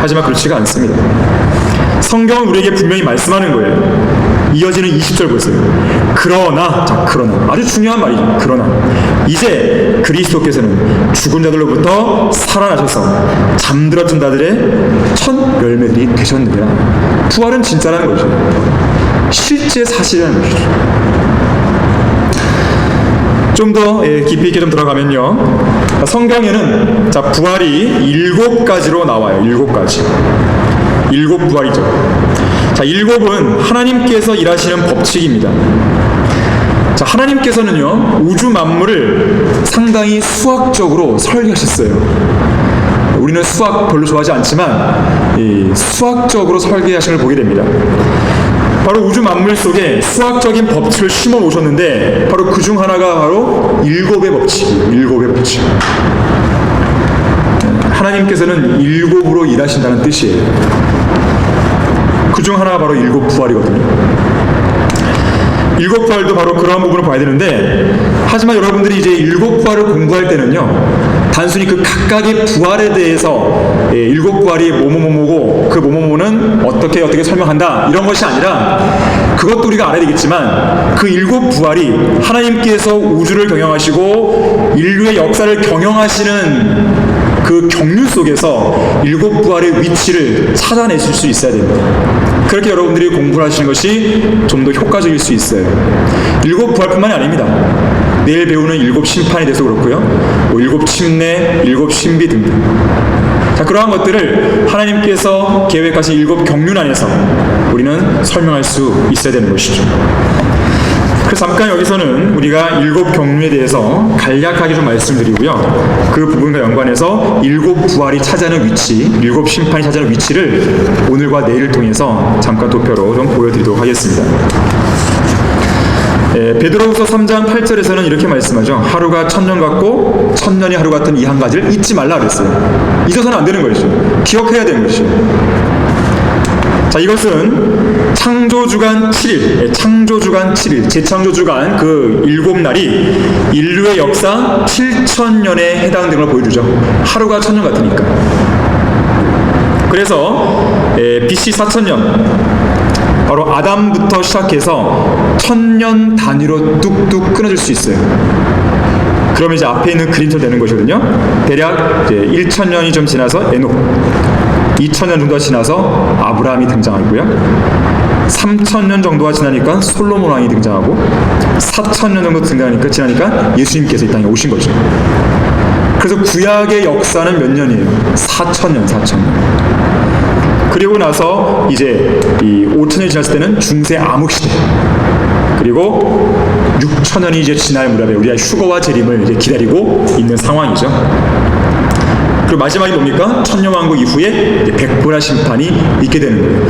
하지만 그렇지가 않습니다. 성경은 우리에게 분명히 말씀하는 거예요. 이어지는 20절 보세요. 그러나, 아주 중요한 말이죠. 그러나 이제 그리스도께서는 죽은 자들로부터 살아나셔서 잠들었던 자들의 첫 열매들이 되셨느니라. 부활은 진짜라는 거죠. 실제 사실이라는 것이죠. 좀 더 깊이 있게 좀 들어가면요, 성경에는 부활이 7가지로 나와요. 7가지. 7 부활이죠. 자, 7은 하나님께서 일하시는 법칙입니다. 자, 하나님께서는요, 우주 만물을 상당히 수학적으로 설계하셨어요. 우리는 수학 별로 좋아하지 않지만 수학적으로 설계하신 걸 보게 됩니다. 바로 우주 만물 속에 수학적인 법칙을 심어 놓으셨는데 바로 그 중 하나가 바로 7의 법칙이에요. 7의 법칙. 하나님께서는 7으로 일하신다는 뜻이에요. 그 중 하나가 바로 7 부활이거든요. 7 부활도 바로 그러한 부분을 봐야 되는데, 하지만 여러분들이 이제 7 부활을 공부할 때는요, 단순히 그 각각의 부활에 대해서 7 부활이 뭐뭐뭐고 그 뭐뭐뭐는 어떻게 설명한다 이런 것이 아니라, 그것도 우리가 알아야 되겠지만 그 7 부활이 하나님께서 우주를 경영하시고 인류의 역사를 경영하시는 그 경륜 속에서 7 부활의 위치를 찾아내실 수 있어야 됩니다. 그렇게 여러분들이 공부를 하시는 것이 좀 더 효과적일 수 있어요. 7 부활뿐만이 아닙니다. 내일 배우는 7 심판에 대해서 그렇고요, 7 침례, 7 신비 등등. 자, 그러한 것들을 하나님께서 계획하신 7 경륜 안에서 우리는 설명할 수 있어야 되는 것이죠. 그래서 잠깐 여기서는 우리가 7 경륜에 대해서 간략하게 좀 말씀드리고요, 그 부분과 연관해서 7 부활이 차지하는 위치, 7 심판이 차지하는 위치를 오늘과 내일을 통해서 잠깐 도표로 좀 보여드리도록 하겠습니다. 베드로후서 3장 8절에서는 이렇게 말씀하죠. 하루가 천년 같고 천년이 하루 같은 이 한 가지를 잊지 말라 그랬어요. 잊어서는 안 되는 것이죠. 기억해야 되는 것이죠. 자, 이것은 창조주간 7일, 창조주간 7일, 재창조주간 그 7날이 인류의 역사 7,000년에 해당되는 걸 보여주죠. 하루가 천년 같으니까. 그래서 BC 4,000년, 바로 아담부터 시작해서 1,000년 단위로 뚝뚝 끊어질 수 있어요. 그러면 이제 앞에 있는 그림처럼 되는 것이거든요. 대략 이제 1,000년이 좀 지나서 에녹, 2,000년 정도가 지나서 아브라함이 등장하고요. 3,000년 정도가 지나니까 솔로몬 왕이 등장하고, 4,000년 정도 지나니까 예수님께서 이 땅에 오신 거죠. 그래서 구약의 역사는 몇 년이에요? 4,000년. 그리고 나서 이제 이 5,000년이 지났을 때는 중세 암흑 시대. 그리고 6,000년이 이제 지날 무렵에 우리가 휴거와 재림을 이제 기다리고 있는 상황이죠. 그리고 마지막이 뭡니까? 천년왕국 이후에 이제 백보라 심판이 있게 되는 거예요.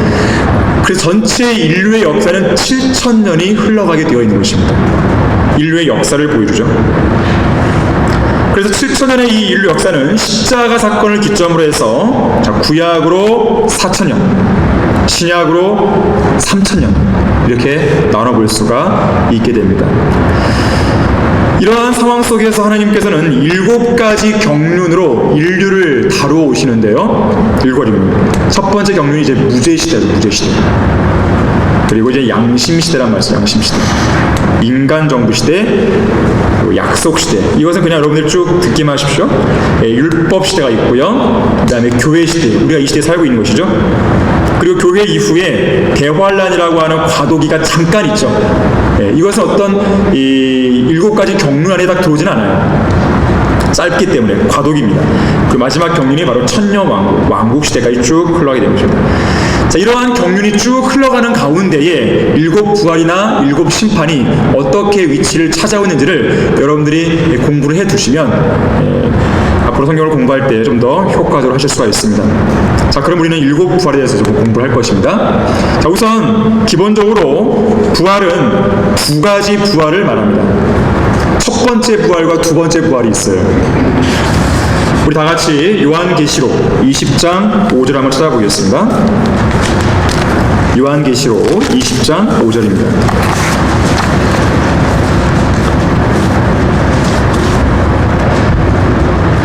그래서 전체 인류의 역사는 7,000년이 흘러가게 되어 있는 것입니다. 인류의 역사를 보여주죠. 그래서 7,000년의 이 인류 역사는 십자가 사건을 기점으로 해서 구약으로 4,000년, 신약으로 3,000년 이렇게 나눠볼 수가 있게 됩니다. 이러한 상황 속에서 하나님께서는 7가지 경륜으로 인류를 다루어 오시는데요. 7가지입니다. 첫 번째 경륜이 이제 무죄시대죠. 무죄시대. 그리고 이제 양심시대란 말이죠. 양심시대. 인간정부시대, 그리고 약속시대. 이것은 그냥 여러분들 쭉 듣기만 하십시오. 율법시대가 있고요. 그 다음에 교회시대. 우리가 이 시대에 살고 있는 것이죠. 그리고 교회 이후에 대환란이라고 하는 과도기가 잠깐 있죠. 이것은 어떤 이 7가지 경륜 안에 딱 들어오진 않아요. 짧기 때문에 과도기입니다. 그 마지막 경륜이 바로 천년왕국, 왕국시대까지 쭉 흘러가게 됩니다. 자, 이러한 경륜이 쭉 흘러가는 가운데에 7 부활이나 7 심판이 어떻게 위치를 찾아오는지를 여러분들이 공부를 해두시면 앞으로 성경을 공부할 때 좀 더 효과적으로 하실 수가 있습니다. 자, 그럼 우리는 7 부활에 대해서 좀 공부를 할 것입니다. 자, 우선 기본적으로 부활은 2가지 부활을 말합니다. 첫 번째 부활과 두 번째 부활이 있어요. 우리 다 같이 요한계시록 20장 5절 한번 찾아보겠습니다. 요한계시록 20장 5절입니다.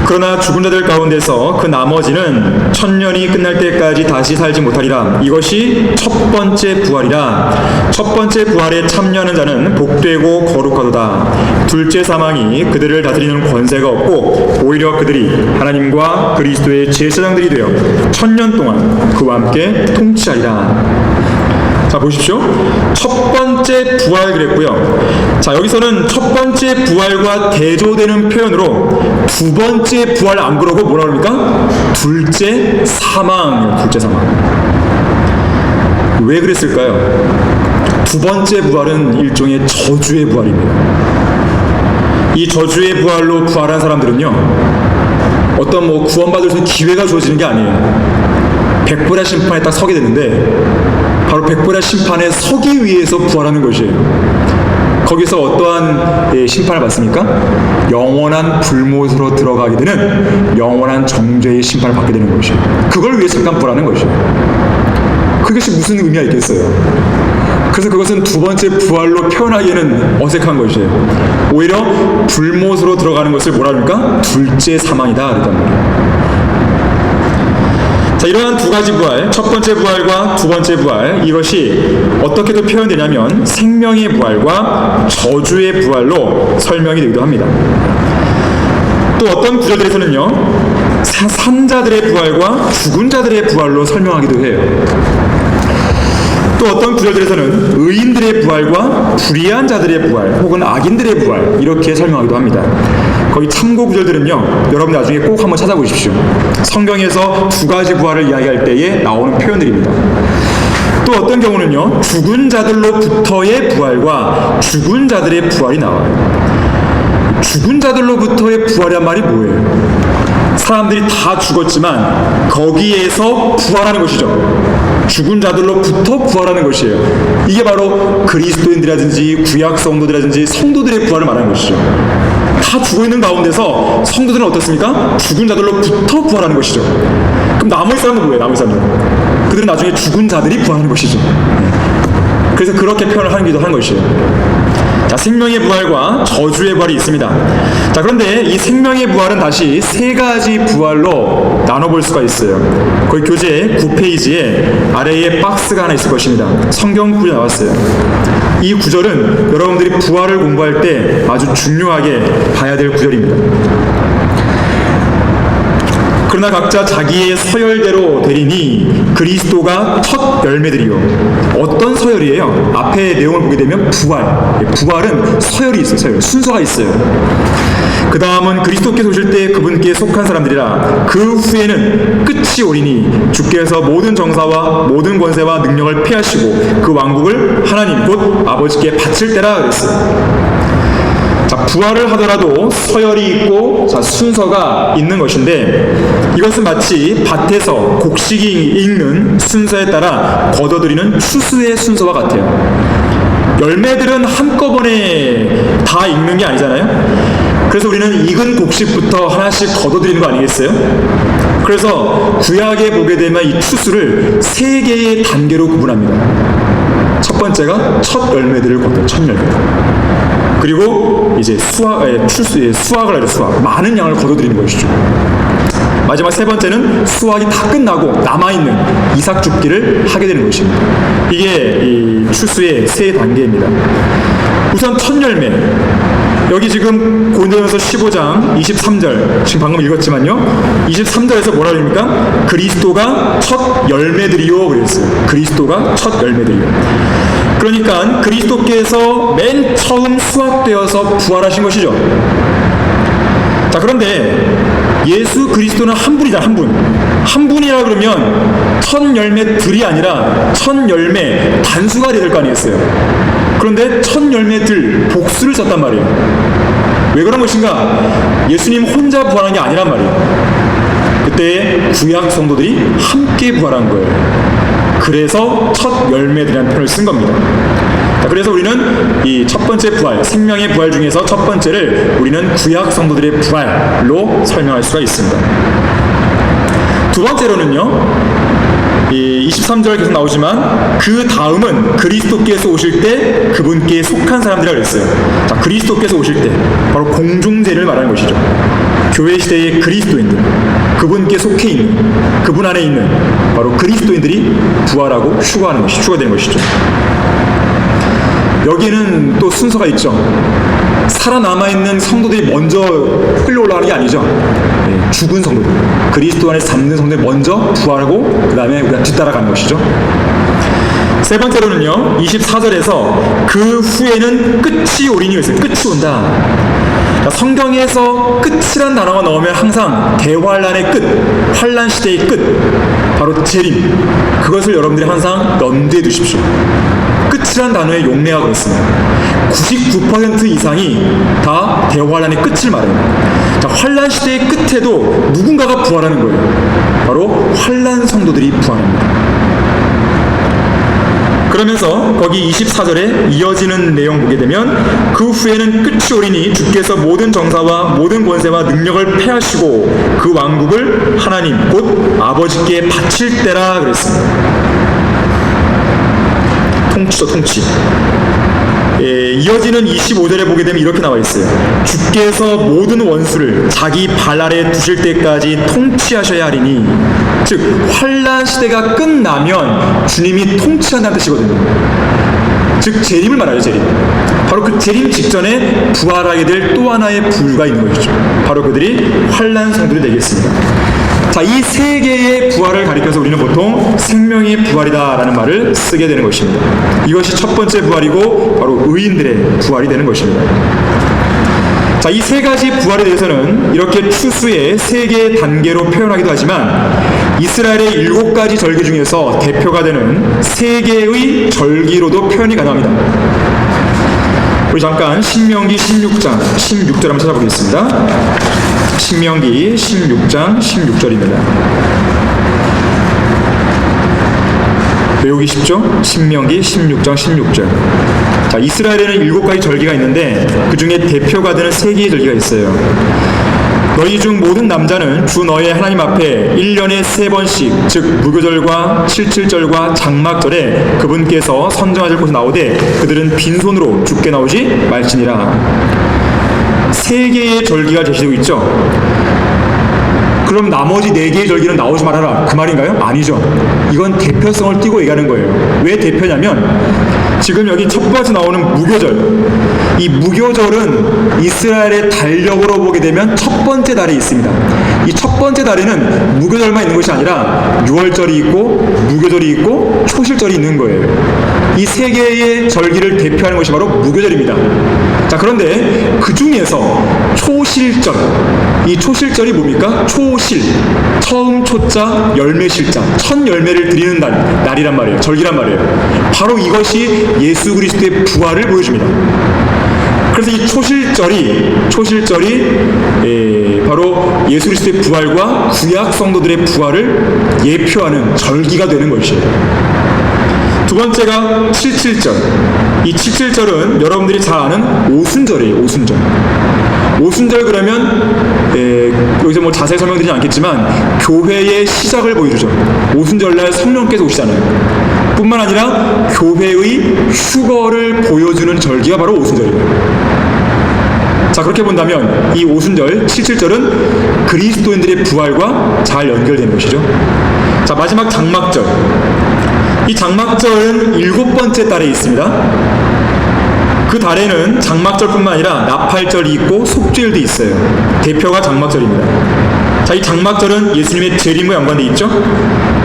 그러나 죽은 자들 가운데서 그 나머지는 1,000년이 끝날 때까지 다시 살지 못하리라. 이것이 첫 번째 부활이라. 첫 번째 부활에 참여하는 자는 복되고 거룩하도다. 둘째 사망이 그들을 다스리는 권세가 없고 오히려 그들이 하나님과 그리스도의 제사장들이 되어 1,000년 동안 그와 함께 통치하리라. 자, 보십시오. 첫 번째 부활 그랬고요. 자, 여기서는 첫 번째 부활과 대조되는 표현으로 두 번째 부활 안 그러고 뭐라 그럽니까? 둘째 사망이에요. 둘째 사망. 왜 그랬을까요? 두 번째 부활은 일종의 저주의 부활입니다. 이 저주의 부활로 부활한 사람들은요, 어떤 뭐 구원받을 수 있는 기회가 주어지는 게 아니에요. 백보라 심판에 딱 서게 되는데 바로 백보라 심판에 서기 위해서 부활하는 것이에요. 거기서 어떠한 심판을 받습니까? 영원한 불못으로 들어가게 되는 영원한 정죄의 심판을 받게 되는 것이에요. 그걸 위해서 잠깐 부활하는 것이에요. 그것이 무슨 의미가 있겠어요? 그래서 그것은 두 번째 부활로 표현하기에는 어색한 것이에요. 오히려 불못으로 들어가는 것을 뭐라 합니까? 둘째 사망이다 그랬단 말이에요. 자, 이러한 2가지 부활, 첫 번째 부활과 두 번째 부활, 이것이 어떻게도 표현되냐면 생명의 부활과 저주의 부활로 설명이 되기도 합니다. 또 어떤 구절들에서는요, 산자들의 부활과 죽은 자들의 부활로 설명하기도 해요. 또 어떤 구절들에서는 의인들의 부활과 불의한 자들의 부활 혹은 악인들의 부활 이렇게 설명하기도 합니다. 거기 참고 구절들은요, 여러분 나중에 꼭 한번 찾아보십시오. 성경에서 2가지 부활을 이야기할 때에 나오는 표현들입니다. 또 어떤 경우는요, 죽은 자들로부터의 부활과 죽은 자들의 부활이 나와요. 죽은 자들로부터의 부활이란 말이 뭐예요? 사람들이 다 죽었지만 거기에서 부활하는 것이죠. 죽은 자들로부터 부활하는 것이에요. 이게 바로 그리스도인들이라든지 구약 성도들이라든지 성도들의 부활을 말하는 것이죠. 다 죽어있는 가운데서 성도들은 어떻습니까? 죽은 자들로부터 부활하는 것이죠. 그럼 남을 사람은 뭐예요? 남을 사람은 그들은 나중에 죽은 자들이 부활하는 것이죠. 그래서 그렇게 표현을 하기도 하는 것이에요. 자, 생명의 부활과 저주의 부활이 있습니다. 자, 그런데 이 생명의 부활은 다시 세 가지 부활로 나눠볼 수가 있어요. 거기 교재 9페이지에 아래에 박스가 하나 있을 것입니다. 성경 구절이 나왔어요. 이 구절은 여러분들이 부활을 공부할 때 아주 중요하게 봐야 될 구절입니다. 그러나 각자 자기의 서열대로 되리니 그리스도가 첫 열매들이요. 어떤 서열이에요? 앞에 내용을 보게 되면 부활은 서열이 있어요. 서열, 순서가 있어요. 그 다음은 그리스도께서 오실 때 그분께 속한 사람들이라. 그 후에는 끝이 오리니 주께서 모든 정사와 모든 권세와 능력을 폐하시고 그 왕국을 하나님 곧 아버지께 바칠 때라 그랬어요. 자, 부활을 하더라도 서열이 있고 순서가 있는 것인데 이것은 마치 밭에서 곡식이 익는 순서에 따라 걷어들이는 추수의 순서와 같아요. 열매들은 한꺼번에 다 익는 게 아니잖아요. 그래서 우리는 익은 곡식부터 하나씩 걷어들이는 거 아니겠어요? 그래서 구약에 보게 되면 이 추수를 세 개의 단계로 구분합니다. 첫 번째가 첫 열매들을 걷어요. 첫 열매들. 그리고 이제 수확을 하죠. 수확. 많은 양을 거둬들이는 것이죠. 마지막 세 번째는 수확이 다 끝나고 남아있는 이삭 줍기를 하게 되는 것입니다. 이게 이 추수의 세 단계입니다. 우선 첫 열매. 여기 지금 고린도전서 15장 23절 지금 방금 읽었지만요. 23절에서 뭐라 그럽니까? 그리스도가 첫 열매들이요 그랬어요. 그리스도가 첫 열매들이요. 그러니까 그리스도께서 맨 처음 수확되어서 부활하신 것이죠. 자, 그런데 예수 그리스도는 한 분이다. 한 분이라 그러면 첫 열매들이 아니라 첫 열매 단수가 돼야 될 거 아니겠어요. 그런데 첫 열매들 복수를 썼단 말이에요. 왜 그런 것인가? 예수님 혼자 부활한 게 아니란 말이에요. 그때 구약 성도들이 함께 부활한 거예요. 그래서 첫 열매들이라는 표현을 쓴 겁니다. 자, 그래서 우리는 이 첫 번째 부활, 생명의 부활 중에서 첫 번째를 우리는 구약 성도들의 부활로 설명할 수가 있습니다. 두 번째로는요, 이 23절 계속 나오지만 그 다음은 그리스도께서 오실 때 그분께 속한 사람들이라고 했어요. 자, 그리스도께서 오실 때 바로 공중제를 말하는 것이죠. 교회 시대의 그리스도인들, 그분께 속해 있는, 그분 안에 있는 바로 그리스도인들이 부활하고 휴거되는 것이죠. 여기에는 또 순서가 있죠. 살아남아있는 성도들이 먼저 끌려올라가는 게 아니죠. 죽은 성도들, 그리스도 안에 잠든 성도들이 먼저 부활하고 그 다음에 우리가 뒤따라가는 것이죠. 세 번째로는요, 24절에서 그 후에는 끝이 오리니 있어요. 끝이 온다. 성경에서 끝이란 단어가 나오면 항상 대환란의 끝, 환란 시대의 끝, 바로 재림, 그것을 여러분들이 항상 염두에 두십시오. 끝이란 단어의 용례가 그렇습니다. 99% 이상이 다 대환란의 끝을 말해요. 자, 환란 시대의 끝에도 누군가가 부활하는 거예요. 바로 환란 성도들이 부활합니다. 그러면서 거기 24절에 이어지는 내용 보게 되면 그 후에는 끝이 오리니 주께서 모든 정사와 모든 권세와 능력을 폐하시고 그 왕국을 하나님 곧 아버지께 바칠 때라 그랬습니다. 통치죠, 통치. 이어지는 25절에 보게 되면 이렇게 나와 있어요. 주께서 모든 원수를 자기 발 아래 두실 때까지 통치하셔야 하리니, 즉 환란 시대가 끝나면 주님이 통치한다는 뜻이거든요. 즉 재림을 말하죠. 재림. 바로 그 재림 직전에 부활하게 될 또 하나의 부류가 있는 것이죠. 바로 그들이 환란 성도들이 되겠습니다. 자, 이 세 개의 부활을 가리켜서 우리는 보통 생명의 부활이다라는 말을 쓰게 되는 것입니다. 이것이 첫 번째 부활이고 바로 의인들의 부활이 되는 것입니다. 자, 이 세 가지 부활에 대해서는 이렇게 추수의 세 개의 단계로 표현하기도 하지만 이스라엘의 7가지 절기 중에서 대표가 되는 세 개의 절기로도 표현이 가능합니다. 우리 잠깐 신명기 16장 16절 한번 찾아보겠습니다. 신명기 16장 16절입니다. 외우기 쉽죠? 신명기 16장 16절. 자, 이스라엘에는 7가지 절기가 있는데 그 중에 대표가 되는 3개의 절기가 있어요. 너희 중 모든 남자는 주 너의 하나님 앞에 1년에 3번씩 즉 무교절과 칠칠절과 장막절에 그분께서 선정하실 곳에 나오되 그들은 빈손으로 주께 나오지 말지니라. 3개의 절기가 제시되고 있죠. 그럼 나머지 4개의 절기는 나오지 말아라, 그 말인가요? 아니죠. 이건 대표성을 띠고 얘기하는 거예요. 왜 대표냐면 지금 여기 첫 번째 나오는 무교절, 이 무교절은 이스라엘의 달력으로 보게 되면 첫 번째 달에 있습니다. 이 첫 번째 달에는 무교절만 있는 것이 아니라 6월절이 있고 무교절이 있고 초실절이 있는 거예요. 이 3개의 절기를 대표하는 것이 바로 무교절입니다. 자, 그런데 그 중에서 초실절, 이 초실절이 뭡니까? 초실, 처음 초자, 열매 실자, 첫 열매를 드리는 날이란 말이에요. 절기란 말이에요. 바로 이것이 예수 그리스도의 부활을 보여줍니다. 그래서 이 초실절이 바로 예수 그리스도의 부활과 구약 성도들의 부활을 예표하는 절기가 되는 것이에요. 두 번째가 칠칠절. 이 칠칠절은 여러분들이 잘 아는 오순절이에요. 오순절. 오순절 그러면 여기서 뭐 자세히 설명드리지 않겠지만 교회의 시작을 보여주죠. 오순절날 성령께서 오시잖아요. 뿐만 아니라 교회의 휴거를 보여주는 절기가 바로 오순절이에요. 자, 그렇게 본다면 이 오순절, 칠칠절은 그리스도인들의 부활과 잘 연결되는 것이죠. 자, 마지막 장막절. 이 장막절은 7번째 달에 있습니다. 그 달에는 장막절뿐만 아니라 나팔절이 있고 속죄일도 있어요. 대표가 장막절입니다. 자, 이 장막절은 예수님의 재림과 연관되어 있죠.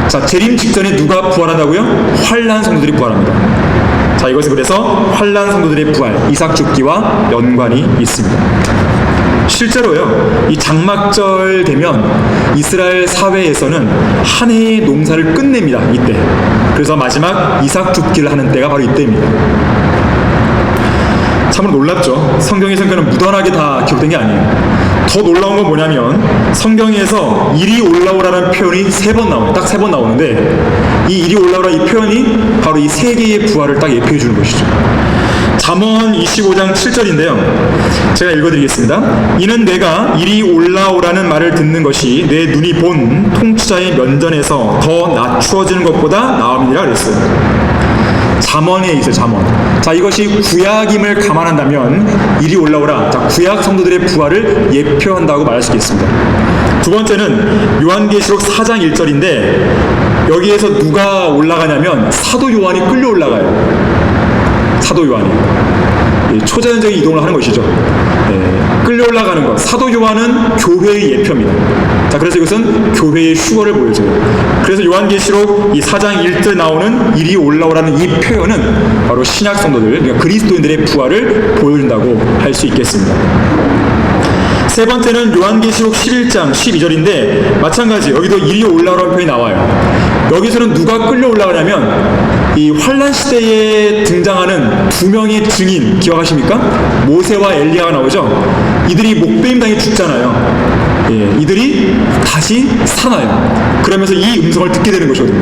자, 재림 직전에 누가 부활한다고요? 환난 성도들이 부활합니다. 자, 이것은 그래서 환난 성도들의 부활, 이삭 죽기와 연관이 있습니다. 실제로요, 이 장막절 되면 이스라엘 사회에서는 한 해의 농사를 끝냅니다. 이때. 그래서 마지막 이삭 죽기를 하는 때가 바로 이때입니다. 참으로 놀랍죠. 성경에서는 그냥 무던하게 다 기록된 게 아니에요. 더 놀라운 건 뭐냐면 성경에서 이리 올라오라는 표현이 3번 나와요. 딱 3번 나오는데 이 이리 올라오라 이 표현이 바로 이 3개의 부활을 딱 예표해 주는 것이죠. 잠언 25장 7절인데요. 제가 읽어드리겠습니다. 이는 내가 이리 올라오라는 말을 듣는 것이 내 눈이 본 통치자의 면전에서 더 낮추어지는 것보다 나음이라 그랬어요. 잠언에 있어요. 잠언. 자, 이것이 구약임을 감안한다면 이리 올라오라. 자, 구약 성도들의 부활을 예표한다고 말할 수 있겠습니다. 두 번째는 요한계시록 4장 1절인데 여기에서 누가 올라가냐면 사도 요한이 끌려 올라가요. 사도 요한이 초자연적인 이동을 하는 것이죠. 끌려 올라가는 것. 사도 요한은 교회의 예표입니다. 자, 그래서 이것은 교회의 휴거를 보여줘요. 그래서 요한계시록 이 4장 1절 나오는 이리 올라오라는 이 표현은 바로 신약 성도들, 그러니까 그리스도인들의 부활을 보여준다고 할 수 있겠습니다. 세 번째는 요한계시록 11장 12절인데 마찬가지 여기도 이리 올라오라는 표현이 나와요. 여기서는 누가 끌려 올라가냐면 이 환란 시대에 등장하는 2명의 증인 기억하십니까? 모세와 엘리야가 나오죠. 이들이 목베임 당해 죽잖아요. 이들이 다시 살아나요. 그러면서 이 음성을 듣게 되는 것이거든요.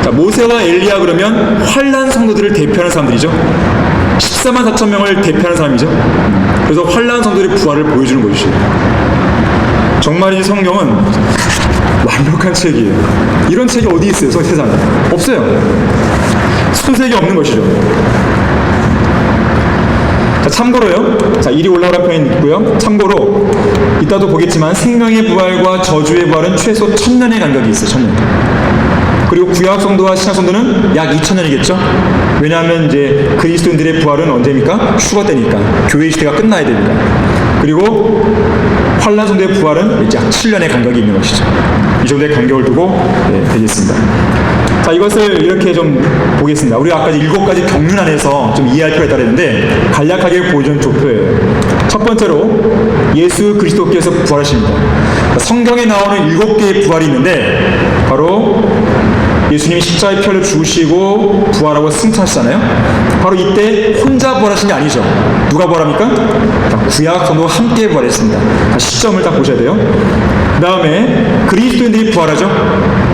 자, 모세와 엘리야 그러면 환란 성도들을 대표하는 사람들이죠. 14만 4천 명을 대표하는 사람이죠. 그래서 환란 성도들의 부활을 보여주는 것이죠. 정말이지 성경은 완벽한 책이에요. 이런 책이 어디 있어요? 세상에 없어요. 소책이 없는 것이죠. 자, 참고로요. 자, 이리 올라오라 표현이 있고요. 참고로 이따도 보겠지만 생명의 부활과 저주의 부활은 최소 1000년의 간격이 있어요. 1000년. 그리고 구약 성도와 신약 성도는 약 2000년이겠죠. 왜냐하면 이제 그리스도인들의 부활은 언제입니까? 휴거 때니까. 교회 시대가 끝나야 되니까. 그리고 환란 성도의 부활은 이제 약 7년의 간격이 있는 것이죠. 이 정도의 간격을 두고 되겠습니다. 자, 이것을 이렇게 좀 보겠습니다. 우리가 아까 7가지 경륜 안에서 좀 이해할 필요가 있다고 했는데 간략하게 보여준 조표예요. 첫 번째로 예수 그리스도께서 부활하십니다. 성경에 나오는 7개의 부활이 있는데 바로 예수님이 십자가의 피를 죽으시고 부활하고 승천하시잖아요. 바로 이때 혼자 부활하신 게 아니죠. 누가 부활합니까? 구약 성도가 함께 부활했습니다. 시점을 딱 보셔야 돼요. 그 다음에 그리스도인들이 부활하죠.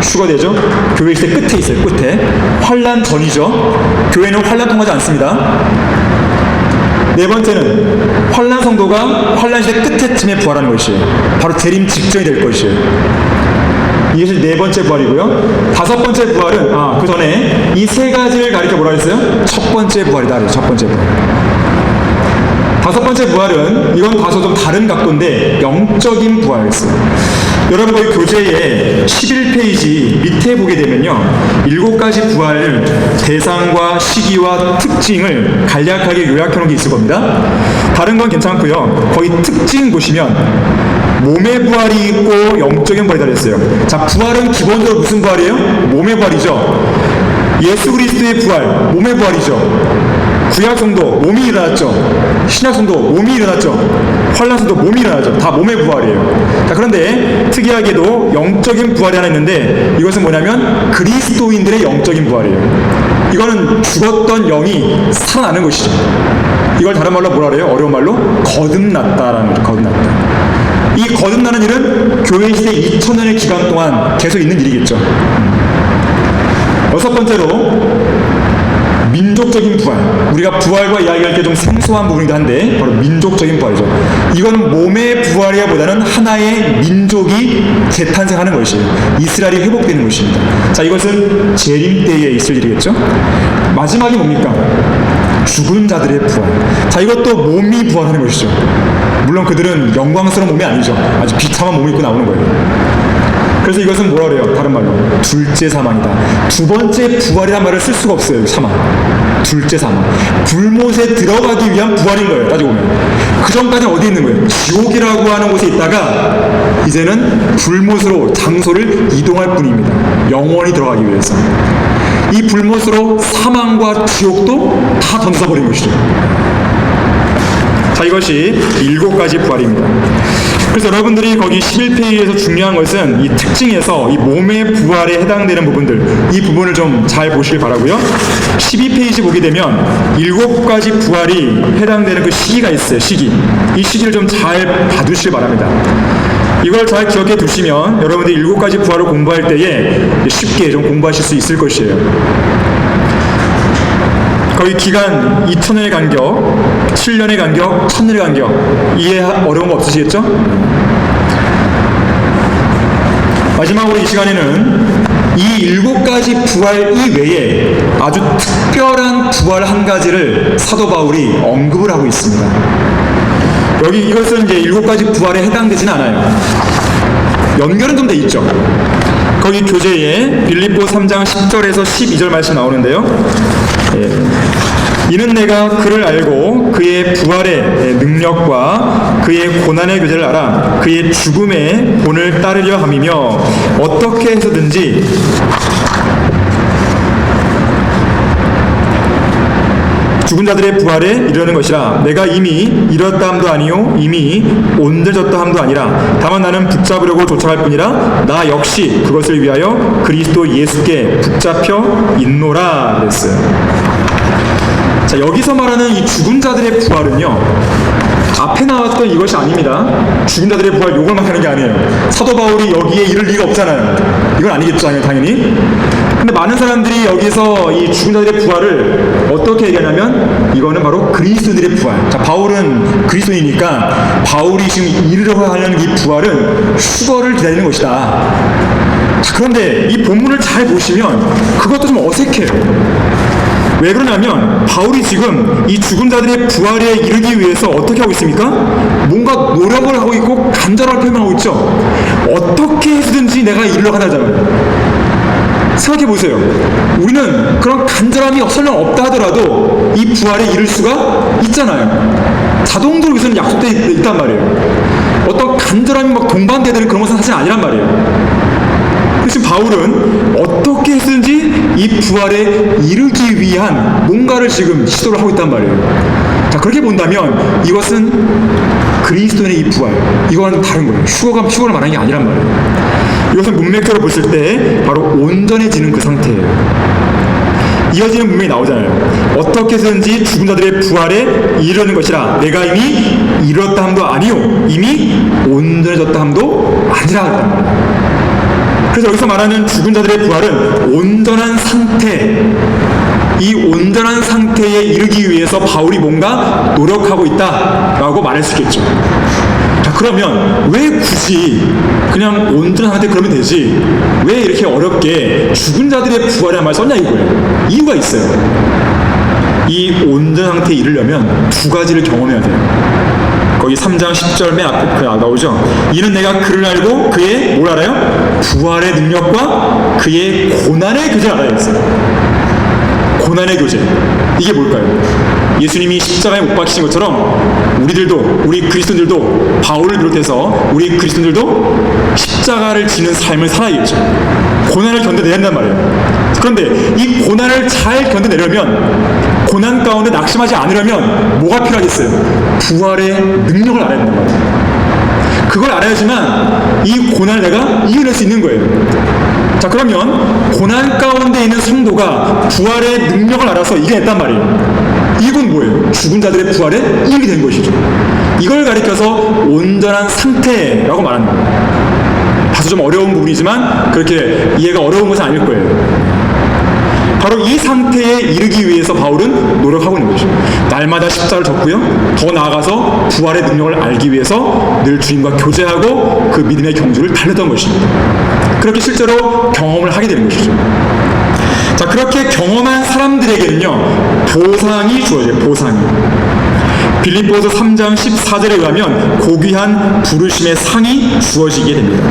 휴거되죠. 교회 시대 끝에 있어요. 끝에. 환란 전이죠. 교회는 환란 통하지 않습니다. 네 번째는 환란 성도가 환란 시대 끝에쯤에 부활하는 것이에요. 바로 재림 직전이 될 것이에요. 이것이 네 번째 부활이고요. 다섯 번째 부활은 그 전에 이 세 가지를 가리켜 뭐라 했어요? 첫 번째 부활이다. 그래요. 첫 번째 부활. 다섯 번째 부활은 이건 다소 좀 다른 각도인데 영적인 부활이었어요. 여러분 거기 교재에 11페이지 밑에 보게 되면요, 7가지 부활 대상과 시기와 특징을 간략하게 요약해 놓은 게 있을 겁니다. 다른 건 괜찮고요. 거기 특징 보시면 몸의 부활이 있고 영적인 부활이다 그랬어요. 자, 부활은 기본적으로 무슨 부활이에요? 몸의 부활이죠. 예수 그리스도의 부활, 몸의 부활이죠. 구약 성도 몸이 일어났죠. 신약 성도 몸이 일어났죠. 환란 성도 몸이 일어나죠. 다 몸의 부활이에요. 자, 그런데 특이하게도 영적인 부활이 하나 있는데 이것은 뭐냐면 그리스도인들의 영적인 부활이에요. 이거는 죽었던 영이 살아나는 것이죠. 이걸 다른 말로 뭐라 그래요? 어려운 말로 거듭났다라는 거죠. 거듭났다. 이 거듭나는 일은 교회 시대 2000년의 기간 동안 계속 있는 일이겠죠. 여섯 번째로 민족적인 부활. 우리가 부활과 이야기할 때 좀 생소한 부분이긴 한데 바로 민족적인 부활이죠. 이건 몸의 부활이라보다는 하나의 민족이 재탄생하는 것이에요. 이스라엘이 회복되는 것입니다. 자, 이것은 재림 때에 있을 일이겠죠. 마지막이 뭡니까? 죽은 자들의 부활. 자, 이것도 몸이 부활하는 것이죠. 물론 그들은 영광스러운 몸이 아니죠. 아주 비참한 몸을 입고 나오는 거예요. 그래서 이것은 뭐라 그래요? 다른 말로 둘째 사망이다. 두 번째 부활이라는 말을 쓸 수가 없어요. 사망. 둘째 사망. 불못에 들어가기 위한 부활인 거예요. 따지고 보면. 그 전까지는 어디 있는 거예요? 지옥이라고 하는 곳에 있다가 이제는 불못으로 장소를 이동할 뿐입니다. 영원히 들어가기 위해서. 이 불못으로 사망과 지옥도 다 던져버린 것이죠. 자, 이것이 7가지 부활입니다. 그래서 여러분들이 거기 11페이지에서 중요한 것은 이 특징에서 이 몸의 부활에 해당되는 부분들, 이 부분을 좀 잘 보시길 바라고요. 12페이지 보게 되면 7가지 부활이 해당되는 그 시기가 있어요. 시기. 이 시기를 좀 잘 봐두시길 바랍니다. 이걸 잘 기억해 두시면 여러분들이 7가지 부활을 공부할 때에 쉽게 좀 공부하실 수 있을 것이에요. 거의 기간 2000년의 간격, 7년의 간격, 1000년의 간격, 이해 어려운 거 없으시겠죠? 마지막으로 이 시간에는 이 7가지 부활 이외에 아주 특별한 부활 한 가지를 사도 바울이 언급을 하고 있습니다. 여기 이것은 이제 7가지 부활에 해당되지는 않아요. 연결은 좀 돼 있죠. 거기 교재에 빌립보 3장 10절에서 12절 말씀 나오는데요. 이는 내가 그를 알고 그의 부활의 능력과 그의 고난의 교제를 알아 그의 죽음의 본을 따르려 함이며 어떻게 해서든지 죽은 자들의 부활에 이르는 것이라. 내가 이미 이렇다 함도 아니요 이미 온전졌다 함도 아니라 다만 나는 붙잡으려고 쫓아갈 뿐이라. 나 역시 그것을 위하여 그리스도 예수께 붙잡혀 있노라 그랬어요. 자, 여기서 말하는 이 죽은 자들의 부활은요, 앞에 나왔던 이것이 아닙니다. 죽은 자들의 부활 요걸 말하는 게 아니에요. 사도 바울이 여기에 이를 리가 없잖아요. 이건 아니겠죠, 당연히. 근데 많은 사람들이 여기서 이 죽은 자들의 부활을 어떻게 얘기하냐면 이거는 바로 그리스도인들의 부활. 자, 바울은 그리스도인이니까 바울이 지금 이르려고 하는 이 부활은 휴거를 기다리는 것이다. 자, 그런데 이 본문을 잘 보시면 그것도 좀 어색해요. 왜 그러냐면 바울이 지금 이 죽은 자들의 부활에 이르기 위해서 어떻게 하고 있습니까? 뭔가 노력을 하고 있고 간절하게 표현하고 있죠. 어떻게 해서든지 내가 이르려고 하잖아요. 생각해 보세요. 우리는 그런 간절함이 설령 없다 하더라도 이 부활에 이를 수가 있잖아요. 자동적으로 우선은 약속되어 있단 말이에요. 어떤 간절함이 막 동반되는 그런 것은 사실 아니란 말이에요. 지금 바울은 어떻게 했든지 이 부활에 이르기 위한 뭔가를 지금 시도를 하고 있단 말이에요. 자, 그렇게 본다면 이것은 그리스도인의 이 부활, 이거와는 다른 거예요. 휴거를 말하는 게 아니란 말이에요. 이것은 문맥적으로 보실 때 바로 온전해지는 그 상태예요. 이어지는 문맥이 나오잖아요. 어떻게 해서든지 죽은 자들의 부활에 이르는 것이라 내가 이미 이뤘다 함도 아니요 이미 온전해졌다 함도 아니라. 그래서 여기서 말하는 죽은 자들의 부활은 온전한 상태, 이 온전한 상태에 이르기 위해서 바울이 뭔가 노력하고 있다라고 말할 수 있겠죠. 자, 그러면 왜 굳이 그냥 온전한 상태 그러면 되지, 왜 이렇게 어렵게 죽은 자들의 부활이라는 말 썼냐 이거예요. 이유가 있어요. 이 온전한 상태에 이르려면 두 가지를 경험해야 돼요. 거기 3장 10절 맨 앞에 나오죠. 이는 내가 그를 알고 그의 뭘 알아요? 부활의 능력과 그의 고난의 교제를 알아야 했어요. 고난의 교제. 이게 뭘까요? 예수님이 십자가에 못 박히신 것처럼 우리 그리스도인들도, 바울을 비롯해서 우리 그리스도인들도 십자가를 지는 삶을 살아야겠죠. 고난을 견뎌내야 한단 말이에요. 그런데 이 고난을 잘 견뎌내려면, 고난 가운데 낙심하지 않으려면 뭐가 필요하겠어요? 부활의 능력을 알아야 된단 말이에요. 그걸 알아야지만 이 고난을 내가 이겨낼 수 있는 거예요. 자, 그러면 고난 가운데 있는 성도가 부활의 능력을 알아서 이겨냈단 말이에요. 이건 뭐예요? 죽은 자들의 부활에 이르게 된 것이죠. 이걸 가리켜서 온전한 상태라고 말하는 거예요. 다소 좀 어려운 부분이지만 그렇게 이해가 어려운 것은 아닐 거예요. 바로 이 상태에 이르기 위해서 바울은 노력하고 있는 것이죠. 날마다 십자가를 졌고요. 더 나아가서 부활의 능력을 알기 위해서 늘 주님과 교제하고 그 믿음의 경주를 달렸던 것입니다. 그렇게 실제로 경험을 하게 되는 것이죠. 자, 그렇게 경험한 사람들에게는요, 보상이 주어져요. 보상이. 빌립보서 3장 14절에 의하면 고귀한 부르심의 상이 주어지게 됩니다.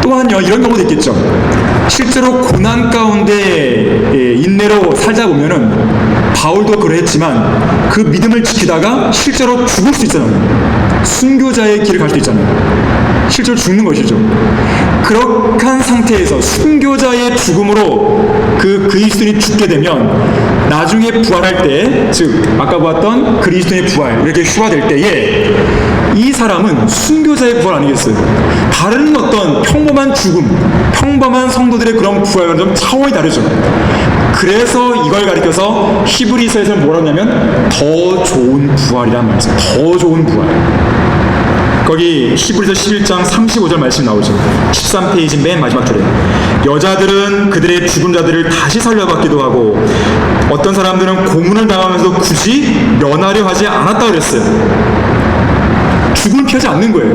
또한요, 이런 경우도 있겠죠. 실제로 고난 가운데 인내로 살다 보면은, 바울도 그랬지만 그 믿음을 지키다가 실제로 죽을 수 있잖아요. 순교자의 길을 갈 수도 있잖아요. 실제로 죽는 것이죠. 그렇한 상태에서 순교자의 죽음으로 그 그리스도인이 죽게 되면 나중에 부활할 때, 즉 아까 보았던 그리스도인의 부활, 이렇게 휴가될 때에 이 사람은 순교자의 부활 아니겠어요? 다른 어떤 평범한 죽음, 평범한 성도들의 그런 부활과는 좀 차원이 다르죠. 그래서 이걸 가리켜서 히브리서에서는 뭐라고 하냐면 더 좋은 부활이란 말이죠. 더 좋은 부활. 거기 히브리서 11장 35절 말씀 나오죠. 13페이지 맨 마지막 줄에 여자들은 그들의 죽은 자들을 다시 살려받기도 하고 어떤 사람들은 고문을 당하면서 굳이 면하려 하지 않았다 그랬어요. 죽음을 피하지 않는 거예요.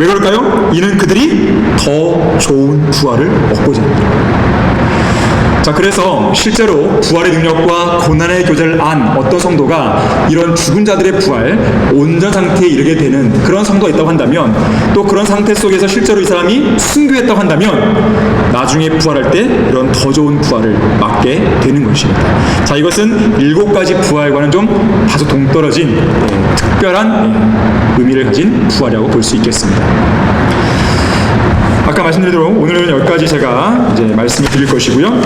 왜 그럴까요? 이는 그들이 더 좋은 부활을 얻고자 합니다. 자, 그래서 실제로 부활의 능력과 고난의 교제를 안 어떤 성도가 이런 죽은 자들의 부활, 온전 상태에 이르게 되는 그런 성도가 있다고 한다면, 또 그런 상태 속에서 실제로 이 사람이 순교했다고 한다면 나중에 부활할 때 이런 더 좋은 부활을 맞게 되는 것입니다. 자, 이것은 7가지 부활과는 좀 다소 동떨어진 특별한 의미를 가진 부활이라고 볼 수 있겠습니다. 아까 말씀드린 대로 오늘은 여기까지 제가 이제 말씀을 드릴 것이고요.